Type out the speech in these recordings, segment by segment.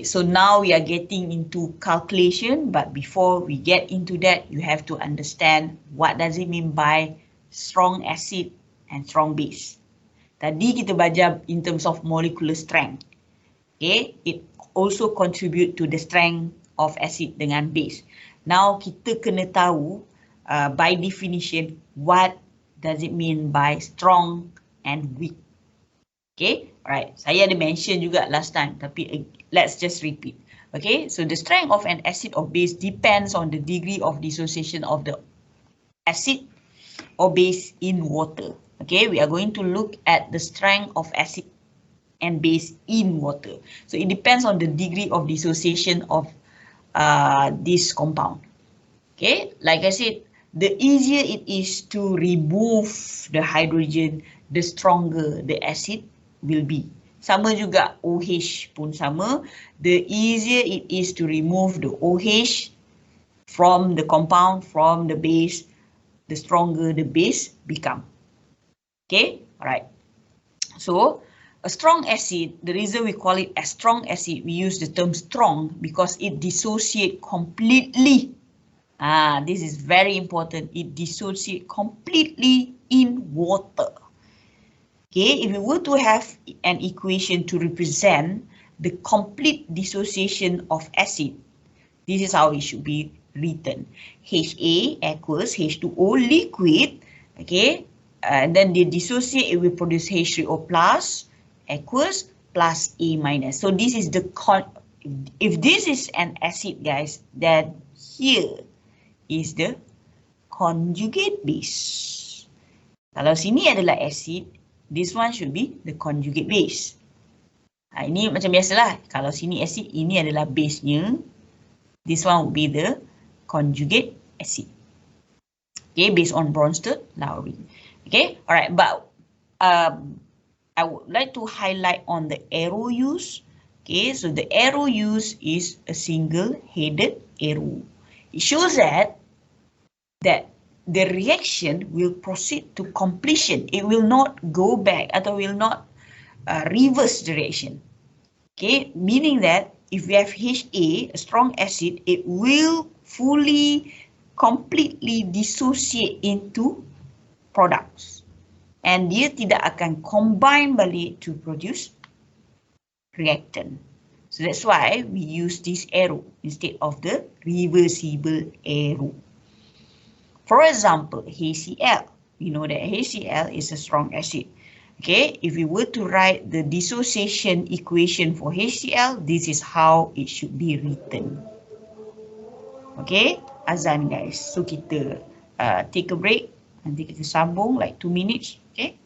So now we are getting into calculation, but before we get into that, you have to understand what does it mean by strong acid and strong base. Tadi kita belajar in terms of molecular strength. Okay, it also contribute to the strength of acid dengan base. Now kita kena tahu by definition what does it mean by strong and weak. Okay, alright. Saya ada mention juga last time, tapi let's just repeat. Okay, so the strength of an acid or base depends on the degree of dissociation of the acid or base in water. Okay, we are going to look at the strength of acid and base in water. So it depends on the degree of dissociation of this compound. Okay, like I said, the easier it is to remove the hydrogen, the stronger the acid will be. Sama juga OH pun sama. The easier it is to remove the OH from the compound, from the base, the stronger the base become. Okay, alright. So, a strong acid, the reason we call it a strong acid, we use the term strong because it dissociates completely. This is very important. It dissociates completely in water. Okay, if we were to have an equation to represent the complete dissociation of acid, this is how it should be written. Ha equals H2O liquid, okay, and then they dissociate, it will produce H3O plus equals plus A minus. So this is the, if this is an acid, guys, then here is the conjugate base. Kalau sini adalah acid, this one should be the conjugate base. Ini macam biasalah. Kalau sini acid, ini adalah base-nya. This one would be the conjugate acid. Okay, based on Bronsted-Lowry. Okay, alright. But I would like to highlight on the arrow use. Okay, so the arrow use is a single-headed arrow. It shows that the reaction will proceed to completion. It will not go back atau will not reverse the reaction. Okay, meaning that if we have Ha, a strong acid, it will fully, completely dissociate into products. And dia tidak akan combine balik to produce reactant. So that's why we use this arrow instead of the reversible arrow. For example, HCl. We know that HCl is a strong acid. Okay, if we were to write the dissociation equation for HCl, this is how it should be written. Okay, azan guys. So kita take a break. Nanti kita sambung like 2 minutes. Okay.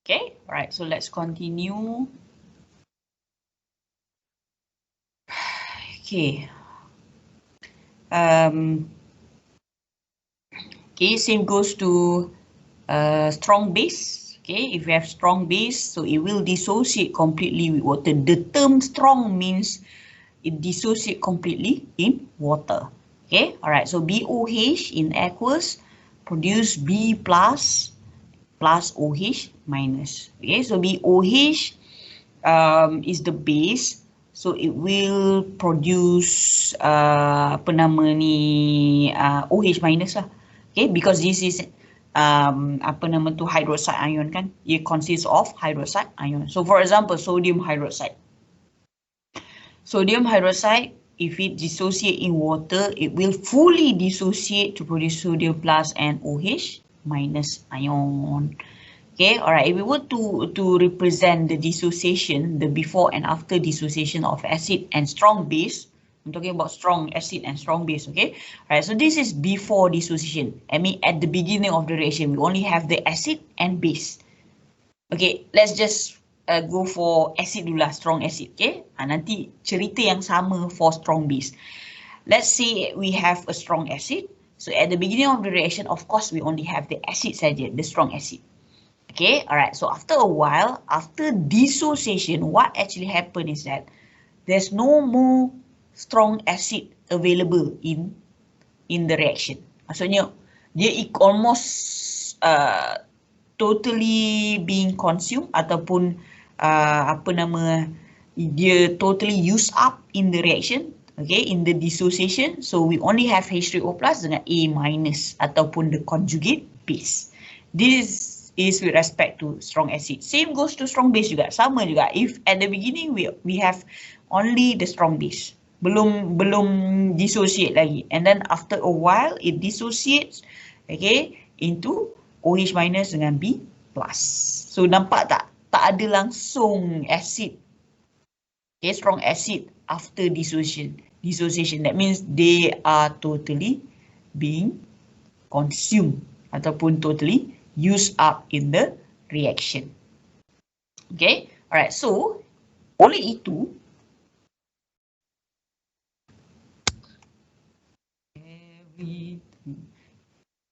Okay, all right, so let's continue. Okay. Okay, same goes to strong base. Okay, if you have strong base, so it will dissociate completely with water. The term strong means it dissociate completely in water. Okay, all right, so BOH in aqueous produce B plus OH minus. Okay, so BOH is the base, so it will produce apa nama ni OH minus lah. Okay, because this is apa nama tu hydroxide ion kan, it consists of hydroxide ion. So for example, sodium hydroxide. Sodium hydroxide, if it dissociate in water, it will fully dissociate to produce sodium plus and OH minus ion. Okay, all right. If we were to represent the dissociation, the before and after dissociation of acid and strong base, I'm talking about strong acid and strong base. Okay, all right. So this is before dissociation. I mean, at the beginning of the reaction, we only have the acid and base. Okay, let's just go for acid dulu lah, strong acid. Okay, nanti cerita yang sama for strong base. Let's say we have a strong acid. So at the beginning of the reaction, of course, we only have the acid saja, the strong acid. Okay, alright, so after a while, after dissociation, what actually happened is that there's no more strong acid available in the reaction. Maksudnya, dia almost totally being consumed ataupun apa nama, dia totally used up in the reaction, okay, in the dissociation. So we only have H3O plus dengan A minus ataupun the conjugate base. This is with respect to strong acid. Same goes to strong base juga, sama juga. If at the beginning we have only the strong base, belum dissociate lagi, and then after a while it dissociates, okay, into OH minus dengan B plus. So nampak tak? Tak ada langsung acid, okay, strong acid after dissociation. That means they are totally being consumed ataupun totally used up in the reaction. Okay, alright, so oleh itu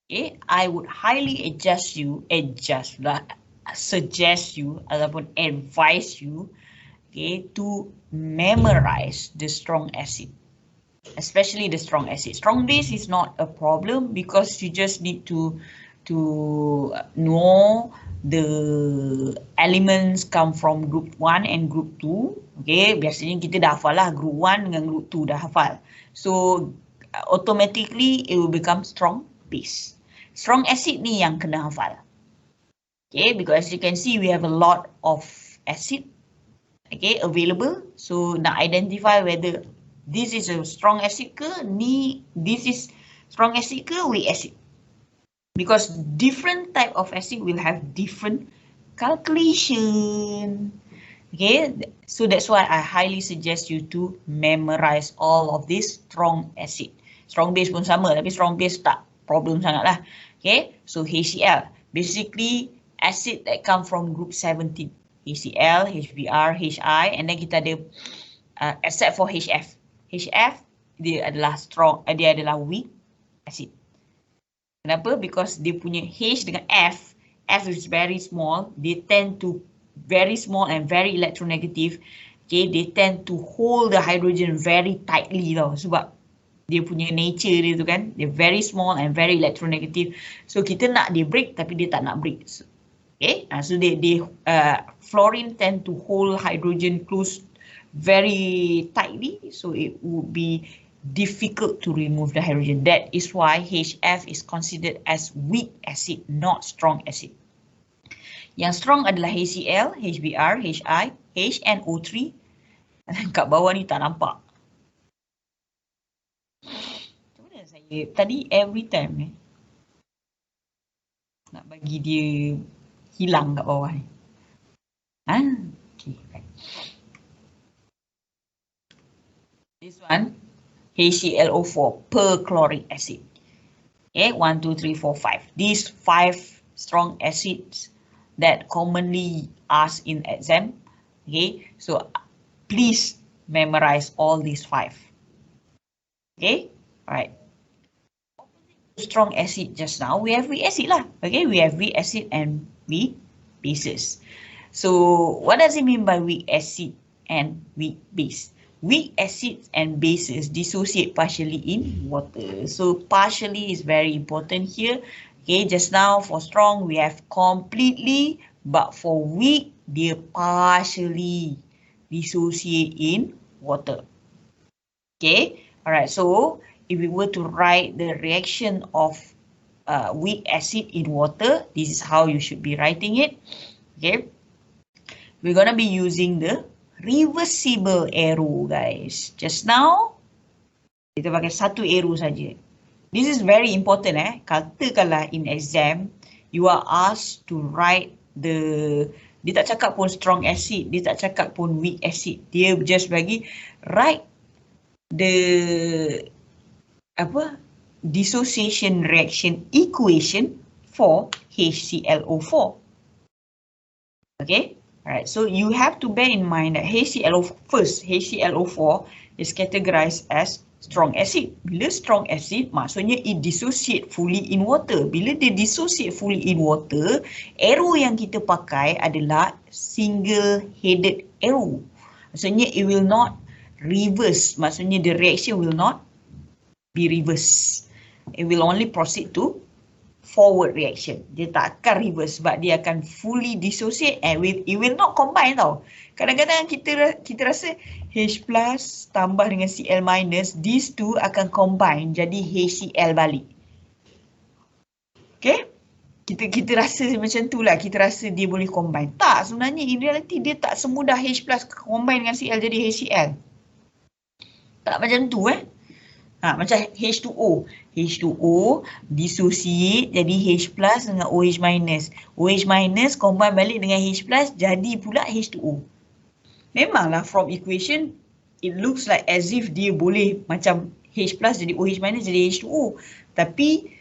okay, I would highly suggest you ataupun advise you, okay, to memorize the strong acid, especially the strong acid. Strong base is not a problem because you just need to know the elements come from group 1 and group 2. Okay, biasanya kita dah hafal lah group 1 dengan group 2 dah hafal. So automatically it will become strong base. Strong acid ni yang kena hafal. Okay, because as you can see we have a lot of acid, okay, available. So nak identify whether this is a strong acid ke, this is strong acid ke weak acid. Because different type of acid will have different calculation. Okay, so that's why I highly suggest you to memorize all of this strong acid. Strong base pun sama, tapi strong base tak problem sangat lah. Okay, so HCl, basically acid that come from group 17. HCl, HBr, HI, and then kita ada except for HF. HF, dia adalah strong, dia adalah weak acid. Kenapa? Because dia punya H dengan F is very small. They tend to very small and very electronegative. Okay, they tend to hold the hydrogen very tightly tau. Sebab dia punya nature dia tu kan, they're very small and very electronegative. So kita nak dia break tapi dia tak nak break. Okay, so they fluorine tend to hold hydrogen close very tightly. So it would be difficult to remove the hydrogen. That is why HF is considered as weak acid, not strong acid. Yang strong adalah HCl, HBr, HI, HNO3. Kat bawah ni tak nampak. Macam mana saya tadi every time nak bagi dia hilang kat bawah ni. Okay, right. This one HClO4 perchloric acid. Okay, 1, 2, 3, 4, 5. These 5 strong acids that commonly asked in exam. Okay, so please memorize all these 5. Okay, all right. Strong acid just now, we have weak acid lah. Okay, we have weak acid and weak bases. So what does it mean by weak acid and weak base? Weak acids and bases dissociate partially in water. So partially is very important here. Okay, just now for strong we have completely, but for weak dia partially dissociate in water. Okay, alright, so if we were to write the reaction of weak acid in water, this is how you should be writing it. Okay, we're gonna be using the reversible arrow, guys. Just now kita pakai satu arrow saja. This is very important. Katakanlah in exam you are asked to write the, dia tak cakap pun strong acid, dia tak cakap pun weak acid, dia just bagi write the dissociation reaction equation for HClO4. Okay, alright, so you have to bear in mind that HClO4 is categorized as strong acid. Bila strong acid, maksudnya it dissociate fully in water. Bila dia dissociate fully in water, arrow yang kita pakai adalah single headed arrow. Maksudnya it will not reverse, maksudnya the reaction will not be reverse. It will only proceed to forward reaction. Dia tak akan reverse sebab dia akan fully dissociate and it will not combine tau. Kadang-kadang kita rasa H plus tambah dengan Cl minus, these two akan combine jadi HCl balik. Okay? Kita rasa macam tu lah, kita rasa dia boleh combine. Tak, sebenarnya in reality dia tak semudah H plus combine dengan Cl jadi HCl. Tak macam tu macam H2O. H2O dissociate jadi H plus dengan OH minus. OH minus combine balik dengan H plus jadi pula H2O. Memanglah from equation it looks like as if dia boleh macam H plus jadi OH minus jadi H2O. Tapi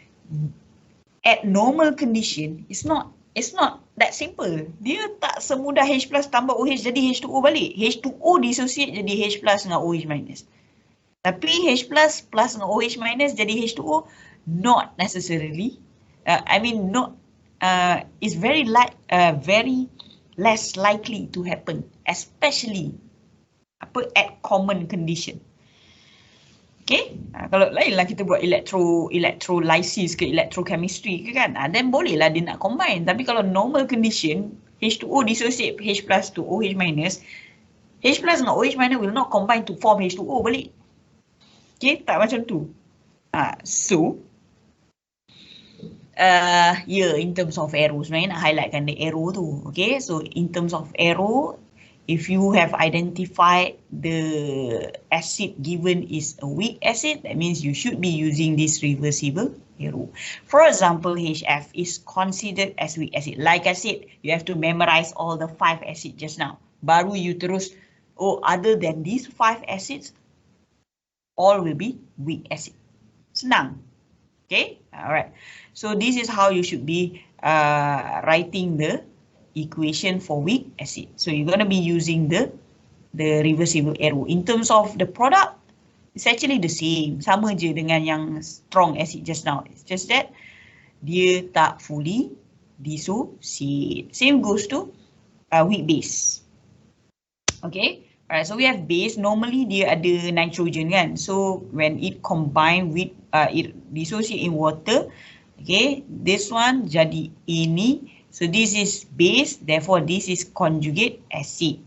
at normal condition it's not that simple. Dia tak semudah H plus tambah OH jadi H2O balik. H2O dissociate jadi H plus dengan OH minus. Tapi H plus dengan OH minus jadi H2O, not necessarily. It's very less likely to happen, especially at common condition. Okay, kalau lainlah kita buat electrolysis ke electrochemistry ke kan, then bolehlah dia nak combine. Tapi kalau normal condition, H2O dissociate H plus to OH minus, H plus dengan OH minus will not combine to form H2O balik. Okay, tak macam tu. In terms of arrow, sebenarnya nak highlightkan the arrow tu. Okay, so in terms of arrow, if you have identified the acid given is a weak acid, that means you should be using this reversible arrow. For example, HF is considered as weak acid. Like I said, you have to memorize all the 5 acids just now. Baru you terus, other than these 5 acids, all will be weak acid. Senang. Okay, alright. So this is how you should be writing the equation for weak acid. So you're going to be using the reversible arrow. In terms of the product, it's actually the same. Sama je dengan yang strong acid just now. It's just that dia tak fully dissociate. Same goes to weak base. Okay. Alright, so we have base. Normally dia ada nitrogen kan. So when it combine with it dissociate in water, okay, this one jadi ini. So this is base, therefore this is conjugate acid.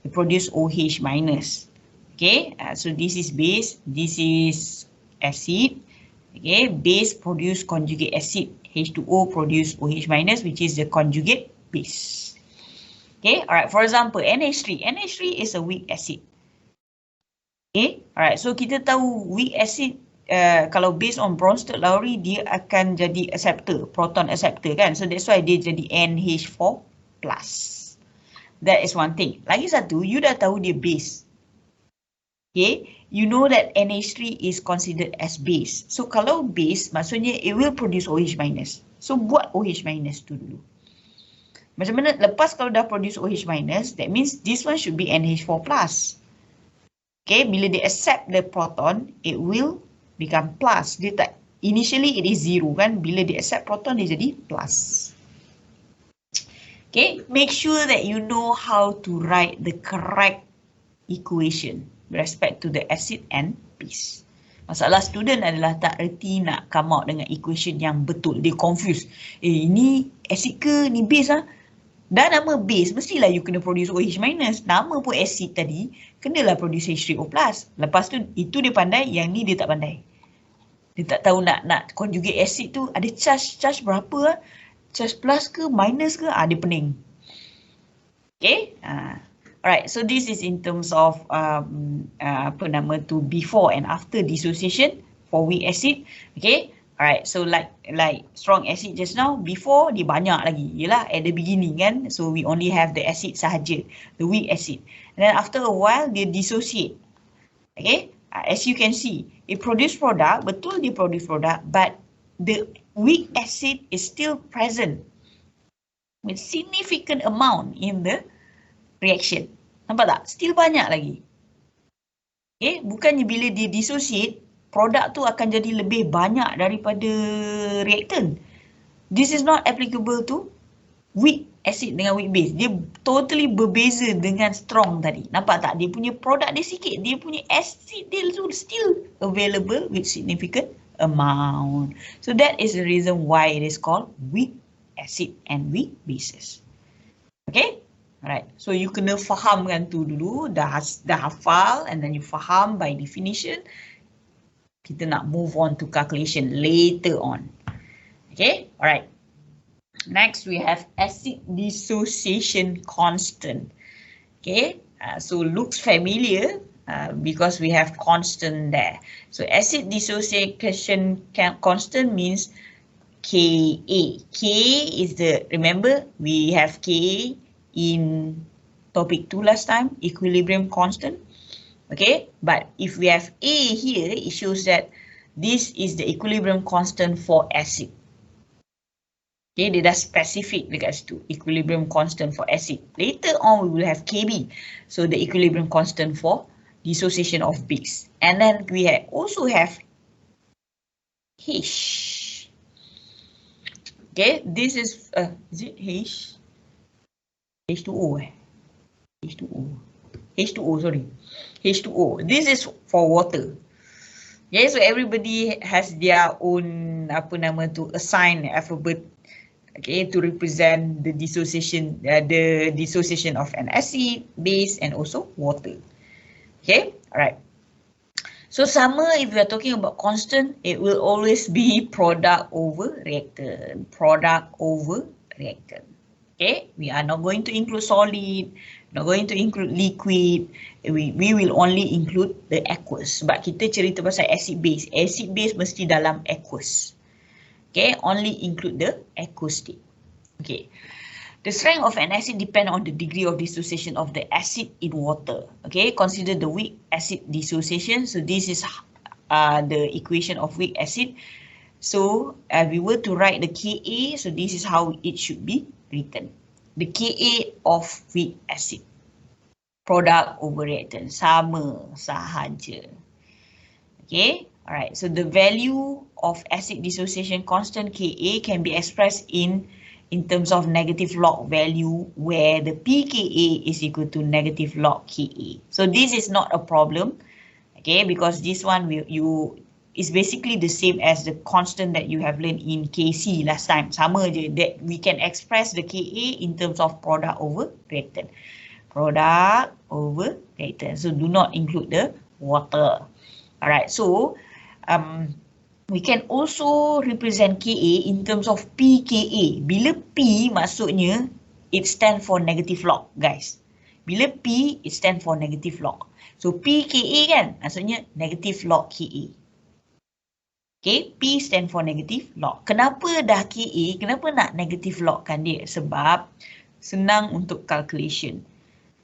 It produce OH minus. Okay, so this is base, this is acid. Okay, base produce conjugate acid. H2O produce OH minus, which is the conjugate base. Okay, alright, for example, NH3. NH3 is a weak acid. Okay, alright, so kita tahu weak acid, kalau based on Bronsted-Lowry, dia akan jadi acceptor, proton acceptor kan. So that's why dia jadi NH4+. That is one thing. Lagi satu, you dah tahu dia base. Okay, you know that NH3 is considered as base. So kalau base, maksudnya it will produce OH minus. So buat OH minus tu dulu. Macam mana? Lepas kalau dah produce OH minus, that means this one should be NH4 plus. Okay, bila dia accept the proton, it will become plus. Dia tak, initially it is 0 kan? Bila dia accept proton, dia jadi plus. Okay, make sure that you know how to write the correct equation with respect to the acid and base. Masalah student adalah tak erti nak come out dengan equation yang betul. Dia confused. Ini acid ke? Ni base lah. Dah nama base, mestilah you kena produce OH minus. Nama pun acid tadi, kenalah produce H3O+. Lepas tu, itu dia pandai, yang ni dia tak pandai. Dia tak tahu nak conjugate acid tu, ada charge berapa lah. Charge plus ke, minus ke, dia pening. Okay. Alright, so this is in terms of before and after dissociation for weak acid. Okay. Alright, so like strong acid just now, before dia banyak lagi. Yelah, at the beginning kan, so we only have the acid sahaja, the weak acid. And then after a while, dia dissociate. Okay, as you can see, it produce product, betul dia produce product, but the weak acid is still present with significant amount in the reaction. Nampak tak? Still banyak lagi. Okay, bukannya bila dia dissociate, produk tu akan jadi lebih banyak daripada reactant. This is not applicable to weak acid dengan weak base. Dia totally berbeza dengan strong tadi. Nampak tak? Dia punya produk dia sikit. Dia punya acid dia still available with significant amount. So that is the reason why it is called weak acid and weak bases. Okay? Alright. So you kena fahamkan tu dulu. Dah hafal and then you faham by definition. Kita nak move on to calculation later on. Okay? Alright. Next we have acid dissociation constant. Okay? So looks familiar. Because we have constant there. So acid dissociation constant means Ka. K is the, remember we have Ka in topic 2 last time, equilibrium constant. Okay, but if we have A here, it shows that this is the equilibrium constant for acid. Okay, dia dah specific dekat situ, equilibrium constant for acid. Later on we will have Kb, so the equilibrium constant for dissociation of base. And then we also have H. Okay, this is it H? H2O H2O, sorry. H2O. This is for water. Okay, so everybody has their own assign alphabet, okay, to represent the dissociation of an acid, base, and also water. Okay, alright. So sama, if we are talking about constant, it will always be product over reactant. Product over reactant. Okay, we are not going to include solid, not going to include liquid. We will only include the aqueous. Sebab kita cerita pasal acid base. Acid base mesti dalam aqueous. Okay, only include the aqueous state. Okay. The strength of an acid depends on the degree of dissociation of the acid in water. Okay, consider the weak acid dissociation. So this is the equation of weak acid. So we were to write the Ka, so this is how it should be written. The Ka of weak acid. Product over reactant. Sama sahaja. Okay, alright. So the value of acid dissociation constant Ka can be expressed in terms of negative log value where the pKa is equal to negative log Ka. So this is not a problem, okay, because this one is basically the same as the constant that you have learned in Kc last time. Sama je, that we can express the Ka in terms of product over reactant. Product over reactant. So do not include the water. Alright, so we can also represent Ka in terms of pKa. Bila P maksudnya it stand for negative log, guys. Bila P it stand for negative log. So pKa kan maksudnya negative log Ka. Okay, P stand for negative log. Kenapa dah Ka, kenapa nak negative log kan dia? Sebab senang untuk calculation.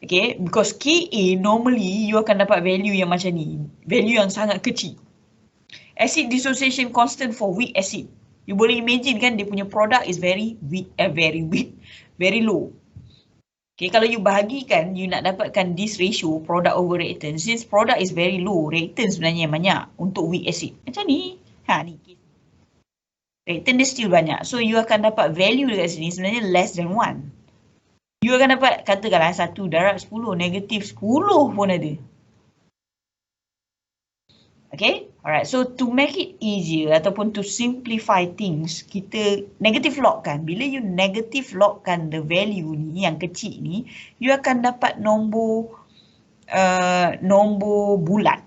Okay, because Ka normally you akan dapat value yang macam ni. Value yang sangat kecil. Acid dissociation constant for weak acid. You boleh imagine kan dia punya product is very weak, very low. Okay, kalau you bahagikan, you nak dapatkan this ratio, product over reactant. Since product is very low, reactant sebenarnya banyak untuk weak acid. Macam ni. Ni. Reactant dia still banyak. So, you akan dapat value dekat sini sebenarnya less than 1. You akan dapat, katakanlah 1 darab 10, negatif 10 pun ada. Okay, alright. So to make it easier ataupun to simplify things, kita negative log kan. Bila you negative logkan the value ni yang kecil ni, you akan dapat nombor bulat.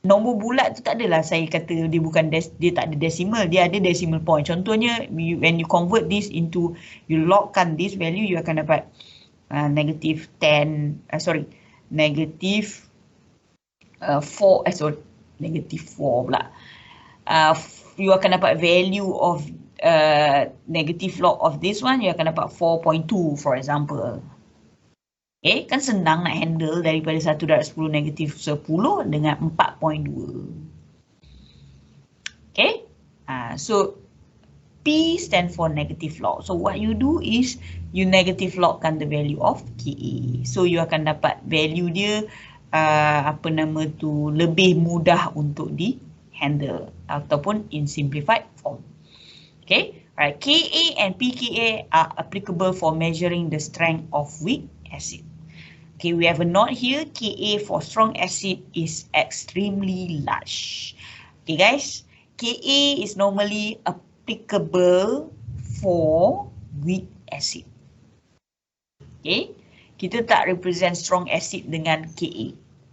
Nombor bulat tu tak adalah saya kata dia bukan dia tak ada decimal, dia ada decimal point. Contohnya when you convert this into, you logkan this value, you akan dapat negative 10, negative 4, negative 4 pula. You akan dapat value of negative log of this one, you akan dapat 4.2 for example. Okay, kan senang nak handle daripada 1 darab 10 negatif 10 dengan 4.2. Okay, so P stand for negative log. So what you do is you negative logkan the value of Ka. So you akan dapat value dia lebih mudah untuk di handle ataupun in simplified form. Okay, alright. Ka and pKa are applicable for measuring the strength of weak acid. Okay, we have a note here. Ka for strong acid is extremely large. Okay, guys. Ka is normally applicable for weak acid. Okay, kita tak represent strong acid dengan Ka.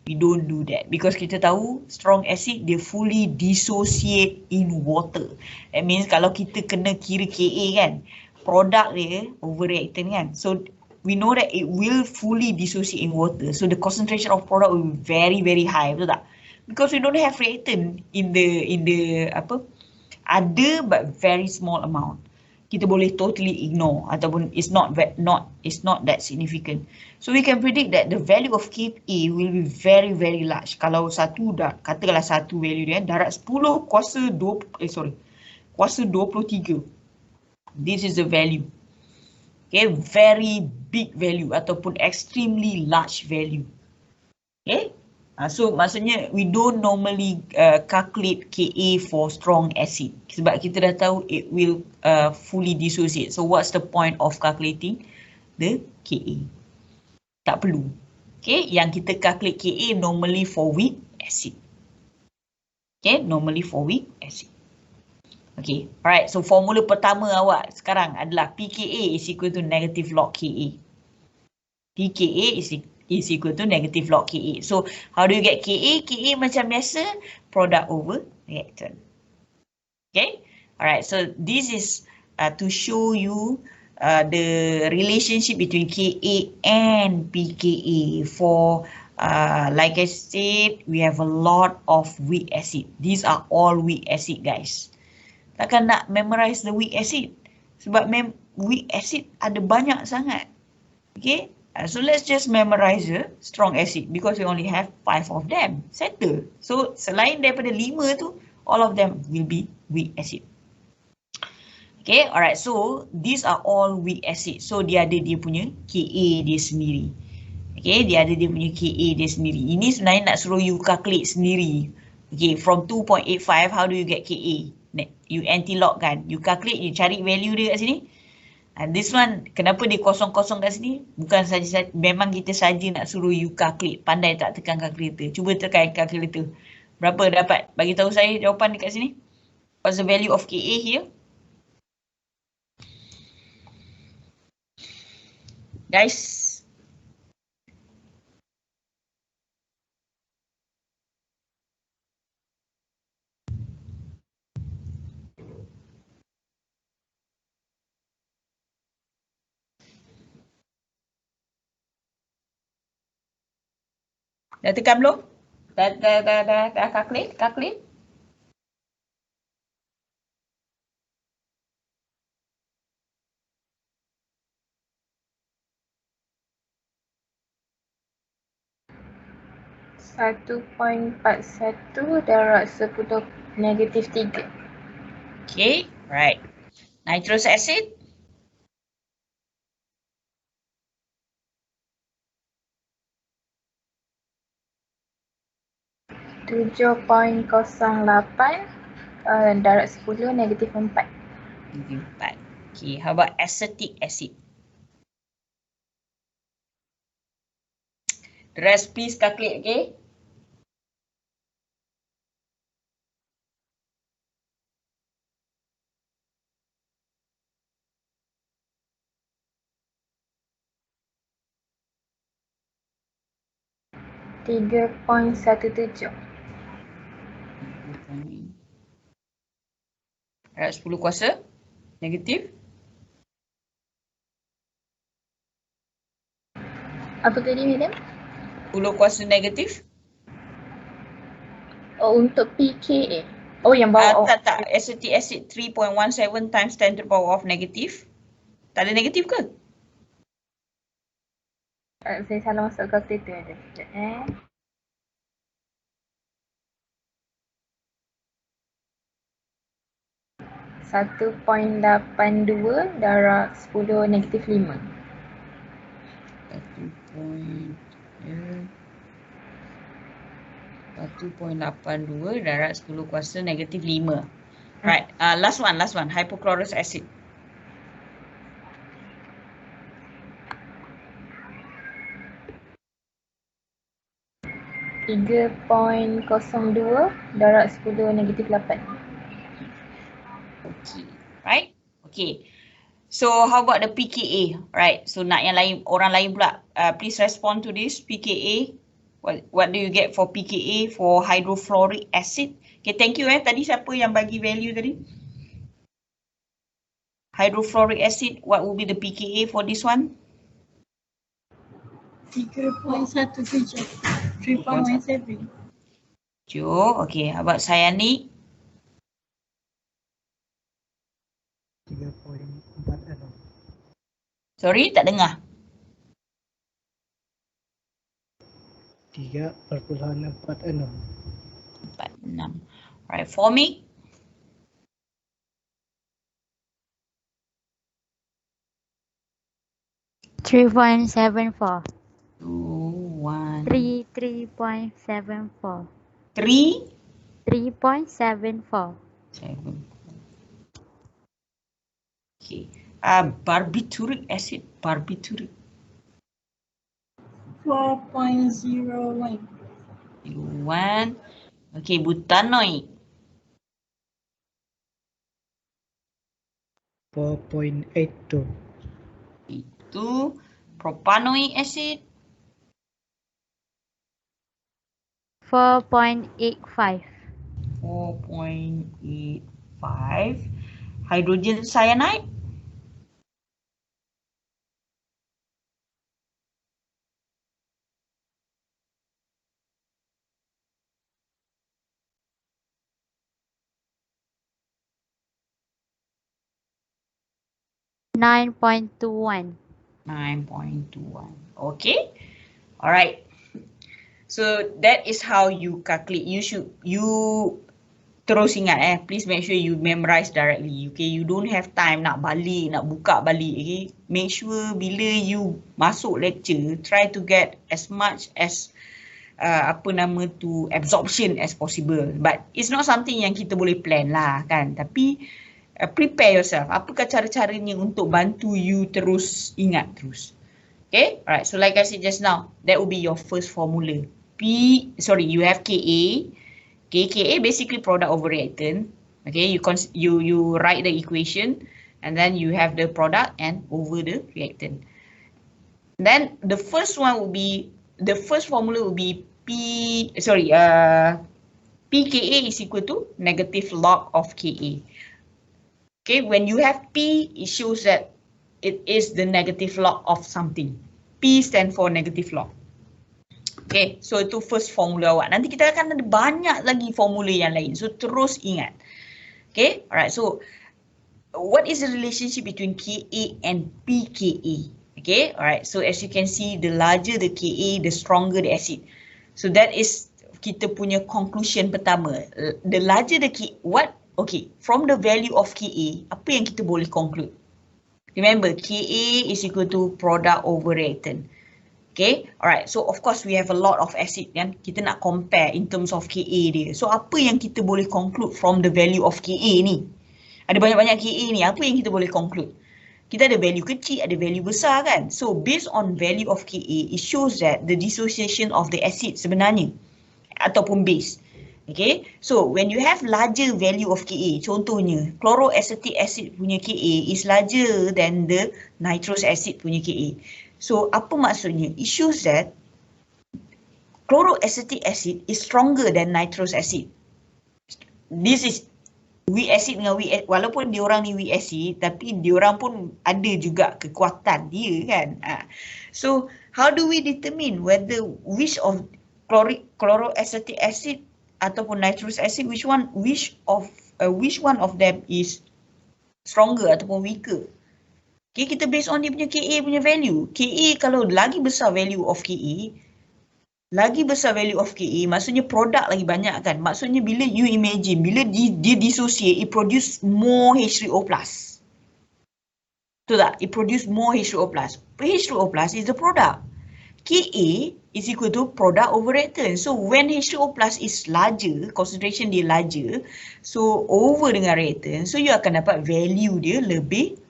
We don't do that because kita tahu strong acid dia fully dissociate in water. That means kalau kita kena kira Ka kan, product dia overreactant kan. So we know that it will fully dissociate in water. So the concentration of product will be very very high, betul tak? Because we don't have reactant in the ada but very small amount. Kita boleh totally ignore ataupun it's not that significant. So we can predict that the value of Ka will be very very large. Kalau katakanlah satu value dia darab 10 kuasa 23. This is the value. Okay, very big value ataupun extremely large value. Okay. So maksudnya we don't normally calculate Ka for strong acid sebab kita dah tahu it will fully dissociate. So what's the point of calculating the Ka? Tak perlu. Okay, yang kita calculate Ka normally for weak acid. Okay, normally for weak acid. Okay, alright. So formula pertama awak sekarang adalah pKa is equal to negative log Ka. pKa is equal to negative log Ka. So, how do you get Ka? Ka macam biasa, product over reactant. Okay? Alright, so this is to show you the relationship between Ka and pKa. For, like I said, we have a lot of weak acid. These are all weak acid, guys. Takkan nak memorize the weak acid. Sebab weak acid ada banyak sangat. Okay? So let's just memorize the strong acid because we only have 5 of them. Settle. So selain daripada 5 tu, all of them will be weak acid. Okay, alright. So these are all weak acid. So dia ada dia punya Ka dia sendiri. Okay, dia ada dia punya Ka dia sendiri. Ini sebenarnya nak suruh you calculate sendiri. Okay, from 2.85, how do you get Ka? You anti-log kan? You calculate, you cari value dia kat sini. And this one, kenapa dia kosong-kosong kat sini? Bukan saja, memang kita saja nak suruh you calculate. Pandai tak tekan kalkulator? Cuba tekan kalkulator. Berapa dapat? Bagi tahu saya jawapan dekat sini. What's the value of Ka here? Guys. Dah tekan belum? Dah calculate? (1.41 darab 10 negatif 3). Okay, right. Nitrous acid. 7.08 darat 10 negatif 4. Negatif 4. Okay, how about acetic acid? The rest please calculate, okay? Tiga poin 17. Darat 10 kuasa negatif. Apa tadi, Madam? 10 kuasa negatif. Oh, untuk pKa. Oh, yang bawah. Tak. Acetic acid 3.17 times 10 to the power of negative. Tak ada negatif ke? Saya salah masuk kalkulator ada. Sekejap. 1.82 darab 10 negatif 5. 1.82 darab 10 kuasa negatif 5. Right, last one, hypochlorous acid. Tiga poin 02 darab 10 negatif 8. Okay, right? Okay. So how about the pKa? Right. So nak yang lain, orang lain pula. Please respond to this pKa. What do you get for pKa for hydrofluoric acid? Okay, thank you. Tadi siapa yang bagi value tadi? Hydrofluoric acid, what will be the pKa for this one? 3.17. 3.17. Okay, how about cyanic? 3.46. Sorry, tak dengar. 3.46. 46. Right, formic? 3.74. 2, 1. 3.74. 3. 3.74. 7. Okay. Barbituric acid. 4.01. 1. Okay, butanoic. 4.82. 2. Propanoic acid. 4.85. 4.85. Hydrogen cyanide. 9.21. 9.21. Okay. All right. So that is how you calculate. You terus ingat please make sure you memorize directly. Okay, you don't have time nak balik, nak buka balik. Okay, make sure bila you masuk lecture, try to get as much as absorption as possible. But it's not something yang kita boleh plan lah kan. Tapi prepare yourself. Apakah cara-caranya untuk bantu you terus ingat terus. Okay, alright. So like I said just now, that will be your first formula. You have Ka. Ka basically product over reactant. Okay, you write the equation and then you have the product and over the reactant. Then the first formula will be pKa is equal to negative log of Ka. Okay, when you have P, it shows that it is the negative log of something. P stand for negative log. Okay, so itu first formula awak. Nanti kita akan ada banyak lagi formula yang lain. So terus ingat. Okay, alright. So what is the relationship between Ka and pKa? Okay, alright. So as you can see, the larger the Ka, the stronger the acid. So that is kita punya conclusion pertama. The larger the Ka, from the value of Ka, apa yang kita boleh conclude? Remember, Ka is equal to product over reactant. Okay, alright. So of course we have a lot of acid kan. Kita nak compare in terms of Ka dia. So apa yang kita boleh conclude from the value of Ka ni? Ada banyak-banyak Ka ni, apa yang kita boleh conclude? Kita ada value kecil, ada value besar kan. So based on value of Ka, it shows that the dissociation of the acid sebenarnya ataupun base. Okay, so when you have larger value of Ka, contohnya chloroacetic acid punya Ka is larger than the nitrous acid punya Ka. So apa maksudnya? It shows that chloroacetic acid is stronger than nitrous acid. This is weak acid dengan weak acid. Walaupun diorang ni weak acid, tapi diorang pun ada juga kekuatan dia kan. So how do we determine whether which of chloroacetic acid ataupun nitrous acid, which one of them is stronger ataupun weaker? Okay, kita based on dia punya Ka punya value. Ka kalau lagi besar value of Ka, maksudnya produk lagi banyak kan. Maksudnya bila you imagine, bila dia dissociate, it produce more H3O+. Betul tak? It produce more H2O+. H2O+ is the product. Ka is equal to product over reactant. So when H2O+ is larger, concentration dia larger, so over dengan reactant, so you akan dapat value dia lebih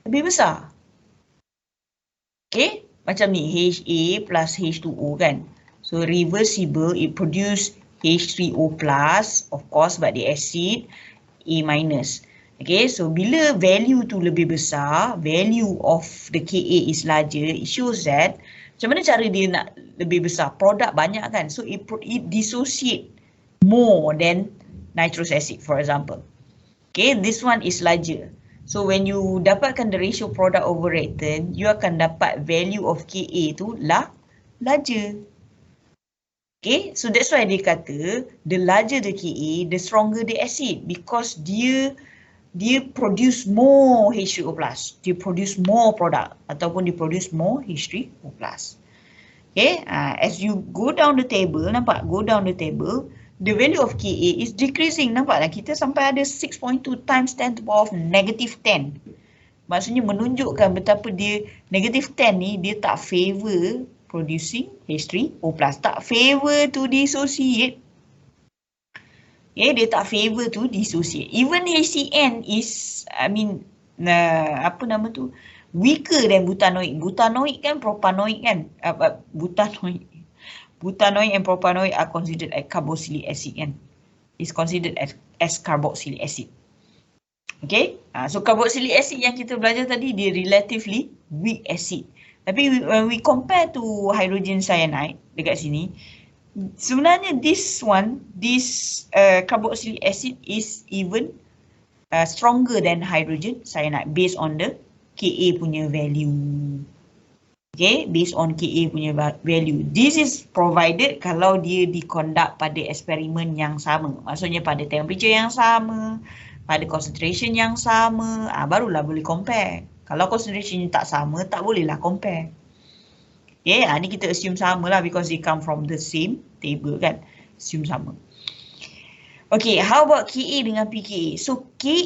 besar. Okay, macam ni Ha plus H2O kan. So reversible, it produce H3O+, of course, but the acid A-. Okay, so bila value tu lebih besar, value of the Ka is larger, it shows that macam mana cara dia nak lebih besar? Produk banyak kan. So it dissociate more than nitrous acid, for example. Okay, this one is larger. So when you dapatkan the ratio product over reactant, you akan dapat value of Ka tu larger. Okay, so that's why dia kata the larger the Ka, the stronger the acid, because dia produce more H3O+, dia produce more product ataupun dia produce more H3O+. Okay, as you go down the table, nampak? Go down the table, the value of Ka is decreasing. Nampak tak? Kita sampai ada 6.2 times 10 to the power of negative 10. Maksudnya menunjukkan betapa dia negative 10 ni dia tak favor producing H3O+. Tak favor to dissociate. Okay, dia tak favor to dissociate. Even HCN is, apa nama tu? Weaker than butanoic. Butanoic kan propanoic kan? Butanoic and propanoic are considered as carboxylic acid kan. Is considered as carboxylic acid. Okay, so carboxylic acid yang kita belajar tadi dia relatively weak acid. Tapi when we compare to hydrogen cyanide dekat sini, sebenarnya this carboxylic acid is even stronger than hydrogen cyanide based on the Ka punya value. Okay, based on Ka punya value. This is provided kalau dia diconduct pada eksperimen yang sama. Maksudnya pada temperature yang sama, pada concentration yang sama, barulah boleh compare. Kalau concentration tak sama, tak bolehlah compare. Okay, ni kita assume sama lah because they come from the same table kan. Assume sama. Okay, how about Ka dengan pKa? So Ka,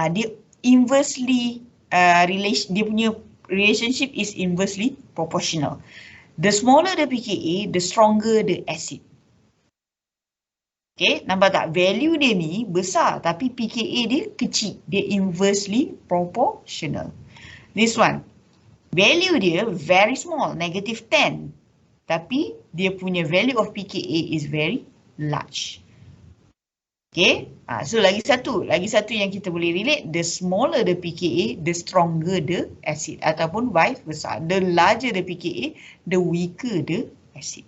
dia inversely, dia punya relationship is inversely proportional. The smaller the pKa, the stronger the acid. Okay, nampak tak? Value dia ni besar tapi pKa dia kecil. Dia inversely proportional. This one, value dia very small, negative 10. Tapi dia punya value of pKa is very large. Okay, so lagi satu yang kita boleh relate, the smaller the pKa, the stronger the acid ataupun vice versa. The larger the pKa, the weaker the acid.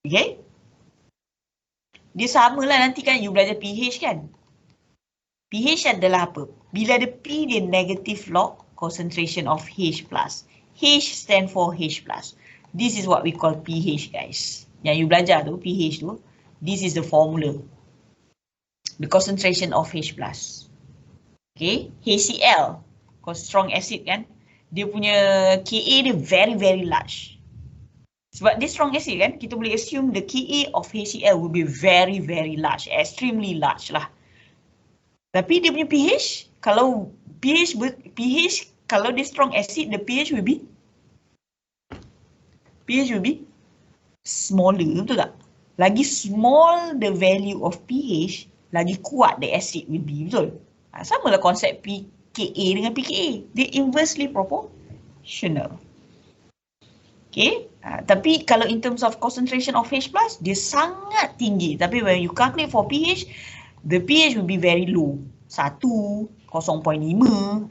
Okay, dia samalah nanti kan you belajar pH kan. pH adalah apa? Bila ada P dia negative log concentration of H+. H stand for H+. This is what we call pH guys. Yang you belajar tu pH tu. This is the formula. The concentration of H+. Okay, HCl, strong acid kan. Dia punya Ka dia very very large. Sebab dia strong acid kan, kita boleh assume the Ka of HCl will be very very large, extremely large lah. Tapi dia punya pH, kalau dia strong acid, the pH will be pH will be smaller, betul tak? Lagi small the value of pH, lagi kuat the acid will be, betul? Sama lah konsep pKa dengan pKa. Dia inversely proportional. Okay, tapi kalau in terms of concentration of H+, dia sangat tinggi. Tapi when you calculate for pH, the pH will be very low. 1, 0.5,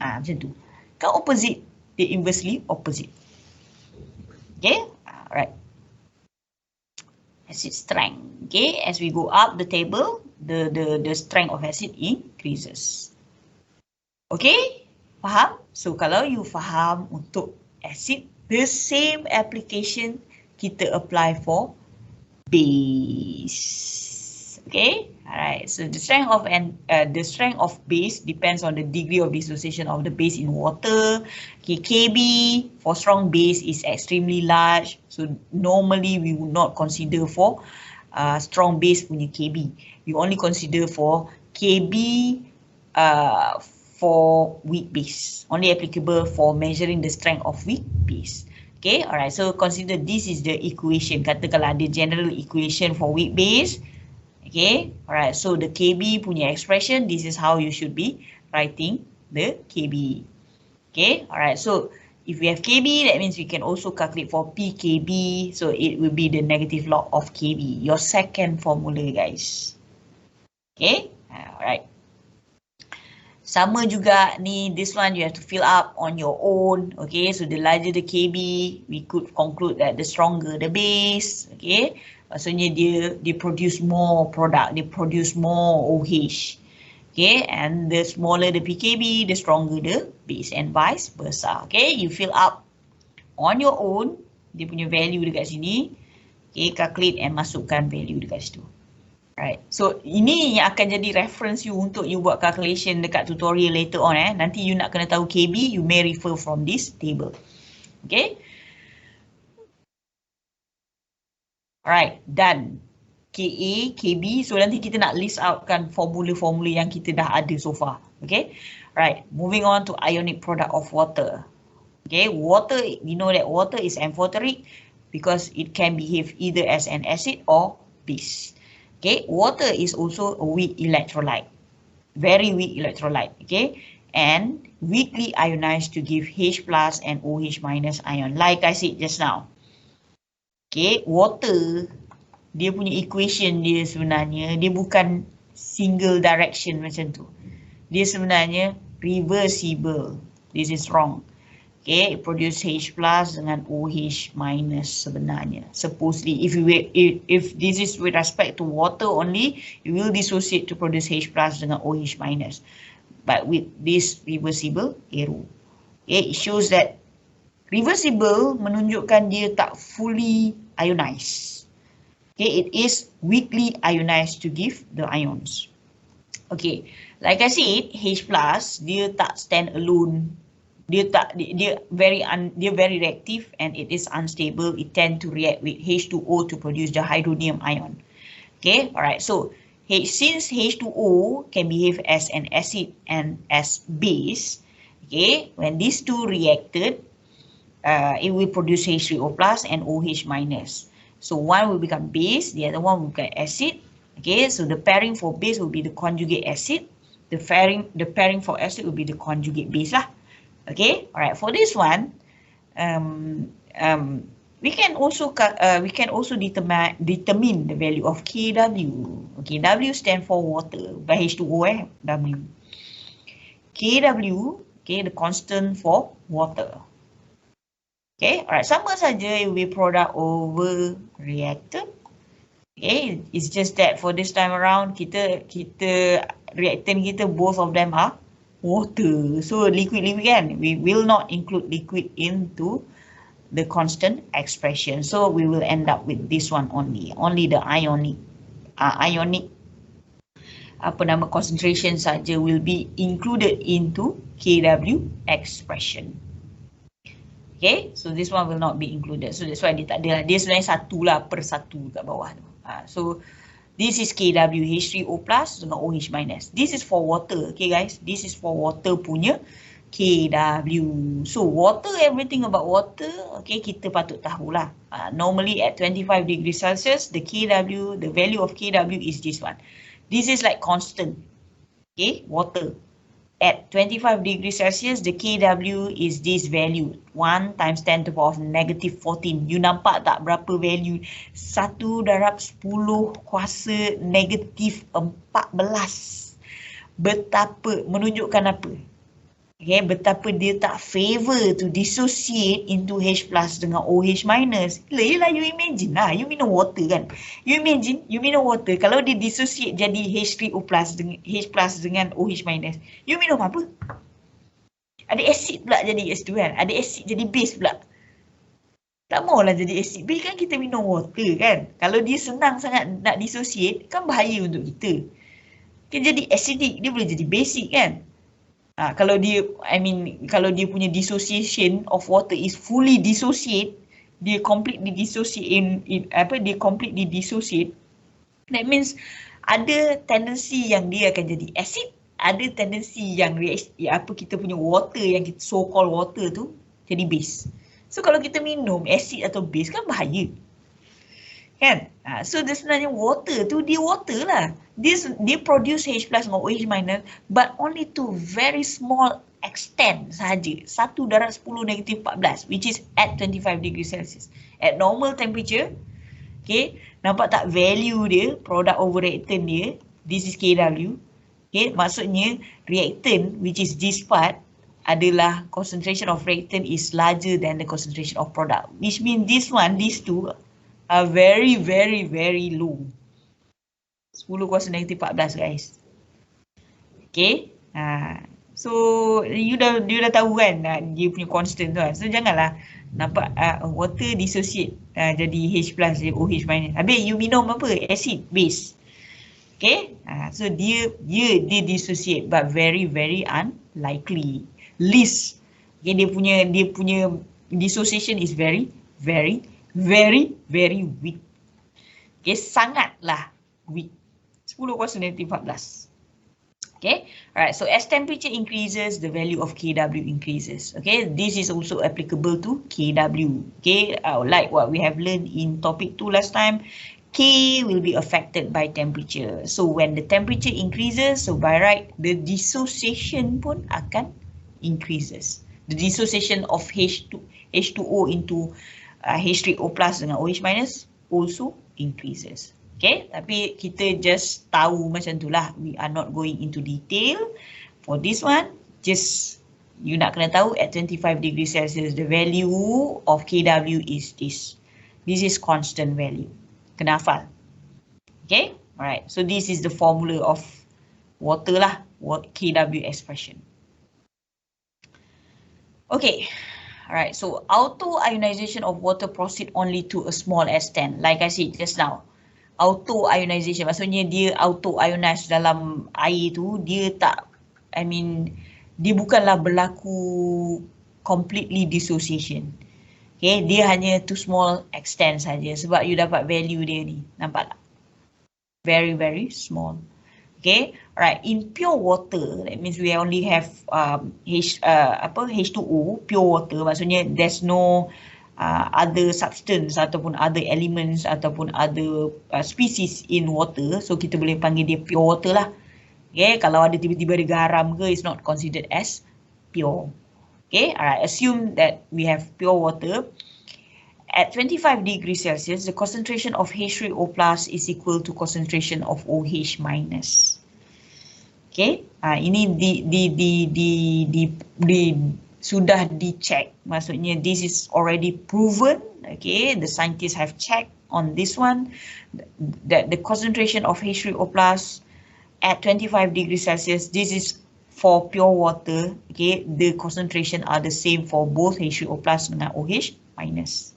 macam tu. Kan opposite, dia inversely opposite. Okay, alright. Acid strength. Okay, as we go up the table, the strength of acid increases. Okay, faham? So kalau you faham untuk acid, the same application kita apply for base. Okay, alright. So the strength of base depends on the degree of dissociation of the base in water. Okay, Kb for strong base is extremely large. So normally we would not consider for strong base punya Kb. We only consider for Kb for weak base. Only applicable for measuring the strength of weak base. Okay, alright. So consider this is the equation. Katakanlah ada general equation for weak base. Okay, alright. So the Kb punya expression, this is how you should be writing the Kb. Okay, alright. So if we have Kb, that means we can also calculate for pKb. So it will be the negative log of Kb. Your second formula, guys. Okay, alright. Sama juga ni, this one you have to fill up on your own. Okay, so the larger the Kb, we could conclude that the stronger the base. Okay, maksudnya dia produce more product, dia produce more OH. Okay, and the smaller the pKb, the stronger the base, and vice versa. Okay, you fill up on your own, dia punya value dekat sini. Okay, calculate and masukkan value dekat situ. Right, so ini yang akan jadi reference you untuk you buat calculation dekat tutorial later on. Nanti you nak kena tahu Kb, you may refer from this table. Okay. Alright, done. Ka, Kb, so nanti kita nak list out kan formula-formula yang kita dah ada so far. Okay. Right, moving on to ionic product of water. Okay, water, we know that water is amphoteric because it can behave either as an acid or base. Okay, water is also a weak electrolyte, very weak electrolyte, okay, and weakly ionized to give H plus and OH minus ion, like I said just now. Okay, water, dia punya equation dia sebenarnya, dia bukan single direction macam tu. Dia sebenarnya reversible, this is wrong. Okay, it produce H plus dengan OH minus sebenarnya. Supposedly, if this is with respect to water only, it will dissociate to produce H plus dengan OH minus. But with this reversible arrow, okay, it shows that reversible menunjukkan dia tak fully ionized. Okay, it is weakly ionized to give the ions. Okay, like I said, H plus dia tak stand alone. Dia very reactive and it is unstable. It tend to react with H2O to produce the hydronium ion. Okay, alright. So since H2O can behave as an acid and as base, okay, when these two reacted, it will produce H3O plus and OH minus. So one will become base, the other one will become acid. Okay, so the pairing for base will be the conjugate acid. The pairing for acid will be the conjugate base lah. Okay, alright. For this one, we can also determine the value of Kw. Okay, W stand for water by H2O. W. Kw, okay, the constant for water. Okay, alright. Sama saja it will be product over reactant. Okay, it's just that for this time around, kita reactant kita both of them are water. So liquid kan, we will not include liquid into the constant expression. So we will end up with this one only the ionic concentration saja will be included into Kw expression. Okay, so this one will not be included. So that's why dia tak ada. Dia sebenarnya satu lah per satu kat bawah tu. So this is Kw H3O plus dengan OH minus. This is for water, okay guys. This is for water punya KW. So water, everything about water, okay, kita patut tahulah. Normally at 25 degrees Celsius, the KW, the value of KW is this one. This is like constant, okay, water. At 25 degrees Celsius, the KW is this value, 1 times 10 to the power of negative 14. You nampak tak berapa value? 1 darab 10 kuasa negatif 14. Betapa, menunjukkan apa? Okay, betapa dia tak favor to dissociate into H plus dengan OH minus. Yelah, you imagine lah, you minum water kan. You imagine, you minum water, kalau dia dissociate jadi H3O plus dengan H plus dengan OH minus, you minum apa? Ada acid pula jadi H2 kan, ada acid jadi base pula. Tak maulah jadi acid base kan, kita minum water kan. Kalau dia senang sangat nak dissociate, kan bahaya untuk kita. Dia jadi acidic, dia boleh jadi basic kan. Kalau dia, kalau dia punya dissociation of water is fully dissociate, dia completely dissociate dia completely dissociate, that means ada tendency yang dia akan jadi acid, ada tendency yang kita punya water yang kita so called water tu jadi base. So kalau kita minum acid atau base kan bahaya. Kan? So dia sebenarnya water tu, dia water lah. Dia produce H plus dengan OH minus, but only to very small extent sahaja. 1 darab 10 negatif 14, which is at 25 degrees Celsius. At normal temperature, okay, nampak tak value dia, product over reactant dia, this is KW. Okay, maksudnya reactant, which is this part, adalah concentration of reactant is larger than the concentration of product. Which means this one, these two, are very, very, very low. 10 kuasa negatif 14 guys. Okay. So you dah tahu kan dia punya constant tu kan. So janganlah nampak water dissociate jadi H plus jadi OH minus. Habis you minum apa? Acid base. Okay. So dia dissociate but very, very unlikely. Least. Okay, dia punya dissociation is very, very, very, very weak. Okay, sangatlah weak. 10 kuasa negatif 14. Okay, alright. So as temperature increases, the value of KW increases. Okay, this is also applicable to KW. Okay, like what we have learned in topic 2 last time, K will be affected by temperature. So when the temperature increases, so by right, the dissociation pun akan increases. The dissociation of H2O into H3O plus dengan OH minus also increases. Okay, tapi kita just tahu macam tu lah. We are not going into detail for this one. Just you nak kena tahu at 25 degrees Celsius the value of KW is this. This is constant value. Kena hafal. Okay, alright. So this is the formula of water lah, KW expression. Okay. Alright, so auto ionization of water proceed only to a small extent. Like I said just now, auto ionization maksudnya dia auto ionize dalam air tu, dia tak, dia bukanlah berlaku completely dissociation. Okay, dia hanya to small extent saja sebab you dapat value dia ni, nampak tak? Very, very small. Okay, alright. In pure water, that means we only have H2O, pure water. Maksudnya there's no other substance ataupun other elements ataupun other species in water. So kita boleh panggil dia pure water lah. Okay, kalau ada tiba-tiba ada garam ke, it's not considered as pure. Okay, alright. Assume that we have pure water. At 25 degrees Celsius, the concentration of H3O plus is equal to concentration of OH minus. Okay, ini sudah dicek. Maksudnya this is already proven. Okay, the scientists have checked on this one that the concentration of H3O plus at 25 degrees Celsius, this is for pure water. Okay, the concentration are the same for both H3O plus dengan OH minus.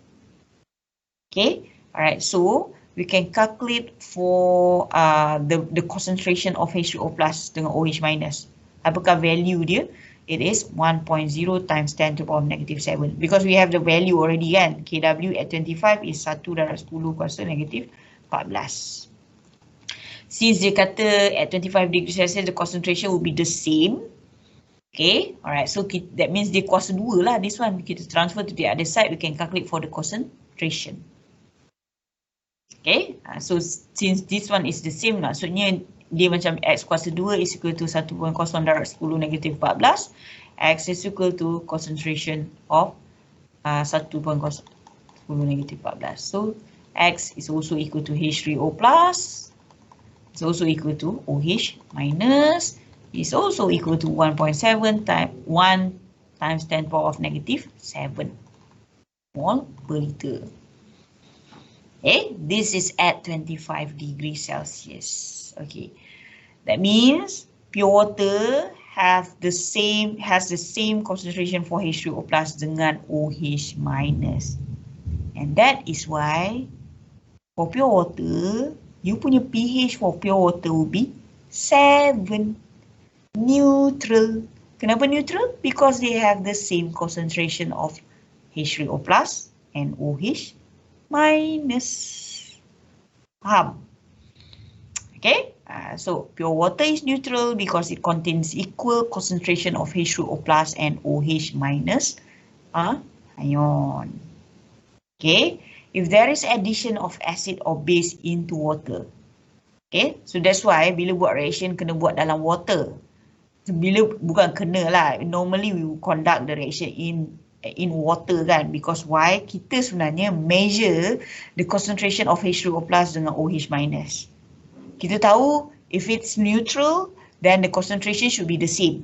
Okay, alright, so we can calculate for the concentration of H2O plus dengan OH minus. Apakah value dia? It is 1.0 times 10 to the power negative 7. Because we have the value already kan. KW at 25 is 1 darab 10 kuasa negatif 14. Since dia kata at 25 degrees Celsius, the concentration will be the same. Okay, alright, so that means dia kuasa 2 lah, this one. Kita transfer to the other side, we can calculate for the concentration. Okay, so since this one is the same, maksudnya dia macam X kuasa 2 is equal to 1.0 darab 10 negatif 14. X is equal to concentration of 1.0 negatif 14. So X is also equal to H3O plus. It's also equal to OH minus. Is also equal to 1.7 times 1 times 10 power of negative 7 mol per liter. Okay, this is at 25 degrees Celsius. Okay, that means pure water has the same concentration for H2O plus dengan OH minus. And that is why for pure water, you punya pH for pure water will be 7. Neutral. Kenapa neutral? Because they have the same concentration of H3O plus and OH minus. Faham? Okay, so pure water is neutral because it contains equal concentration of H2O plus and OH minus ion. Okay, if there is addition of acid or base into water, okay, so that's why bila buat reaction kena buat dalam water. Bila bukan kena lah, normally we will conduct the reaction in water kan, because why? Kita sebenarnya measure the concentration of H2O plus dengan OH minus. Kita tahu if it's neutral, then the concentration should be the same.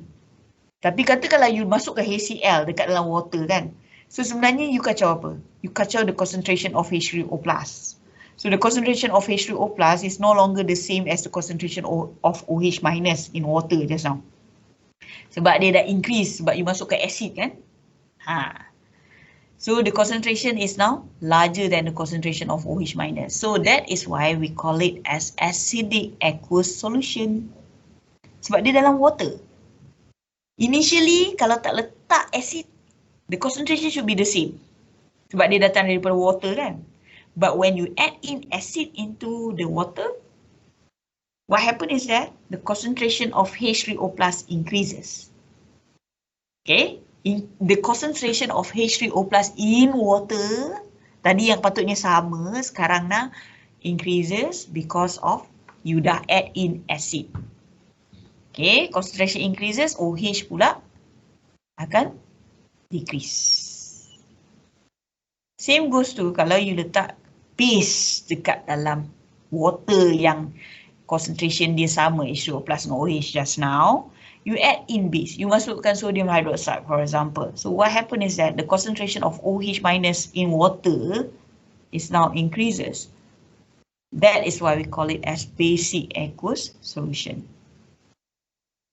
Tapi katakanlah you masuk ke HCl dekat dalam water kan, so sebenarnya you kacau apa? You kacau the concentration of H3O plus. So the concentration of H2O plus is no longer the same as the concentration of OH minus in water just now. Sebab dia dah increase, sebab you masuk ke acid kan. So the concentration is now larger than the concentration of OH minus. So that is why we call it as acidic aqueous solution. Sebab dia dalam water. Initially, kalau tak letak acid, the concentration should be the same. Sebab dia datang daripada water kan. But when you add in acid into the water, what happens is that the concentration of H3O plus increases. Okay, the concentration of H3O plus in water, tadi yang patutnya sama, sekarang nak increases because of you dah add in acid. Okay, concentration increases, OH pula akan decrease. Same goes to kalau you letak base dekat dalam water yang concentration dia sama H2O plus dengan OH just now, you add in base, you masukkan sodium hydroxide for example. So what happens is that the concentration of OH minus in water is now increases. That is why we call it as basic aqueous solution.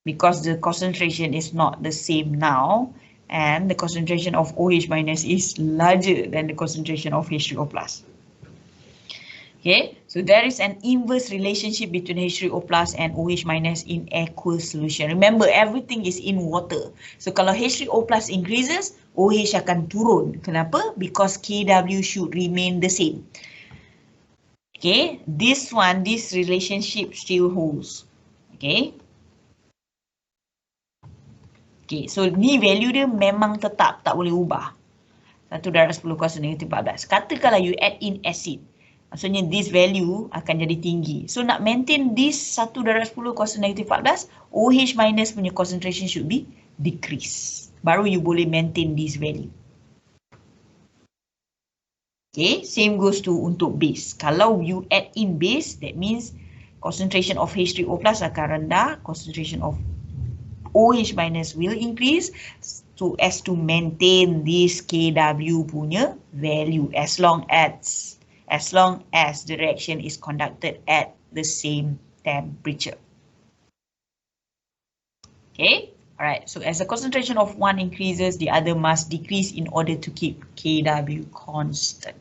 Because the concentration is not the same now and the concentration of OH minus is larger than the concentration of H2O plus. Okay, so there is an inverse relationship between H3O plus and OH minus in aqueous solution. Remember, everything is in water. So kalau H3O plus increases, OH akan turun. Kenapa? Because Kw should remain the same. Okay, this relationship still holds. Okay. Okay, so ni value dia memang tetap, tak boleh ubah. 1 darab 10 kuasa negatif 14. Katakanlah you add in acid. Maksudnya this value akan jadi tinggi. So nak maintain this 1 darab 10 kuasa negatif 14, OH minus punya concentration should be decrease. Baru you boleh maintain this value. Okay, same goes to untuk base. Kalau you add in base, that means concentration of H3O plus akan rendah, concentration of OH minus will increase so as to maintain this Kw punya value as long as the reaction is conducted at the same temperature. Okay, alright, so as the concentration of one increases, the other must decrease in order to keep Kw constant.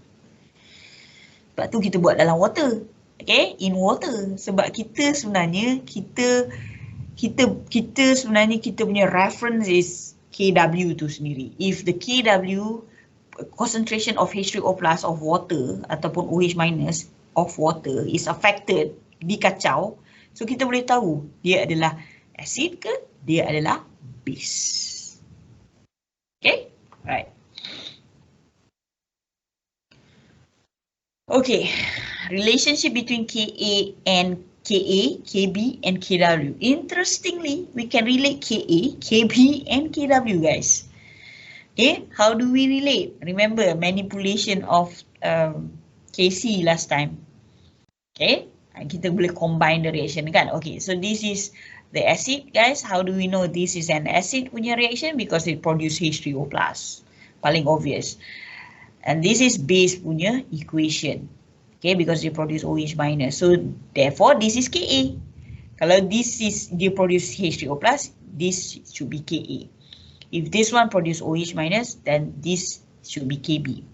Sebab tu kita buat dalam water, okay, in water. Sebab kita sebenarnya, kita punya reference is Kw tu sendiri. If the Kw concentration of H3O plus of water ataupun OH minus of water is affected, dikacau, so kita boleh tahu dia adalah acid ke, dia adalah base. Okay, right. Okay, relationship between Ka and Ka, Kb and Kw. Interestingly, we can relate Ka, Kb and Kw, guys. Okay, how do we relate? Remember manipulation of Kc last time. Okay, kita boleh combine the reaction kan? Okay, so this is the acid, guys. How do we know this is an acid punya reaction? Because it produce H3O+. Paling obvious. And this is base punya equation. Okay, because they produce OH minus. So therefore this is Ka. Kalau this is dia produce H3O+, this should be Ka. If this one produce OH minus, then this should be Kb.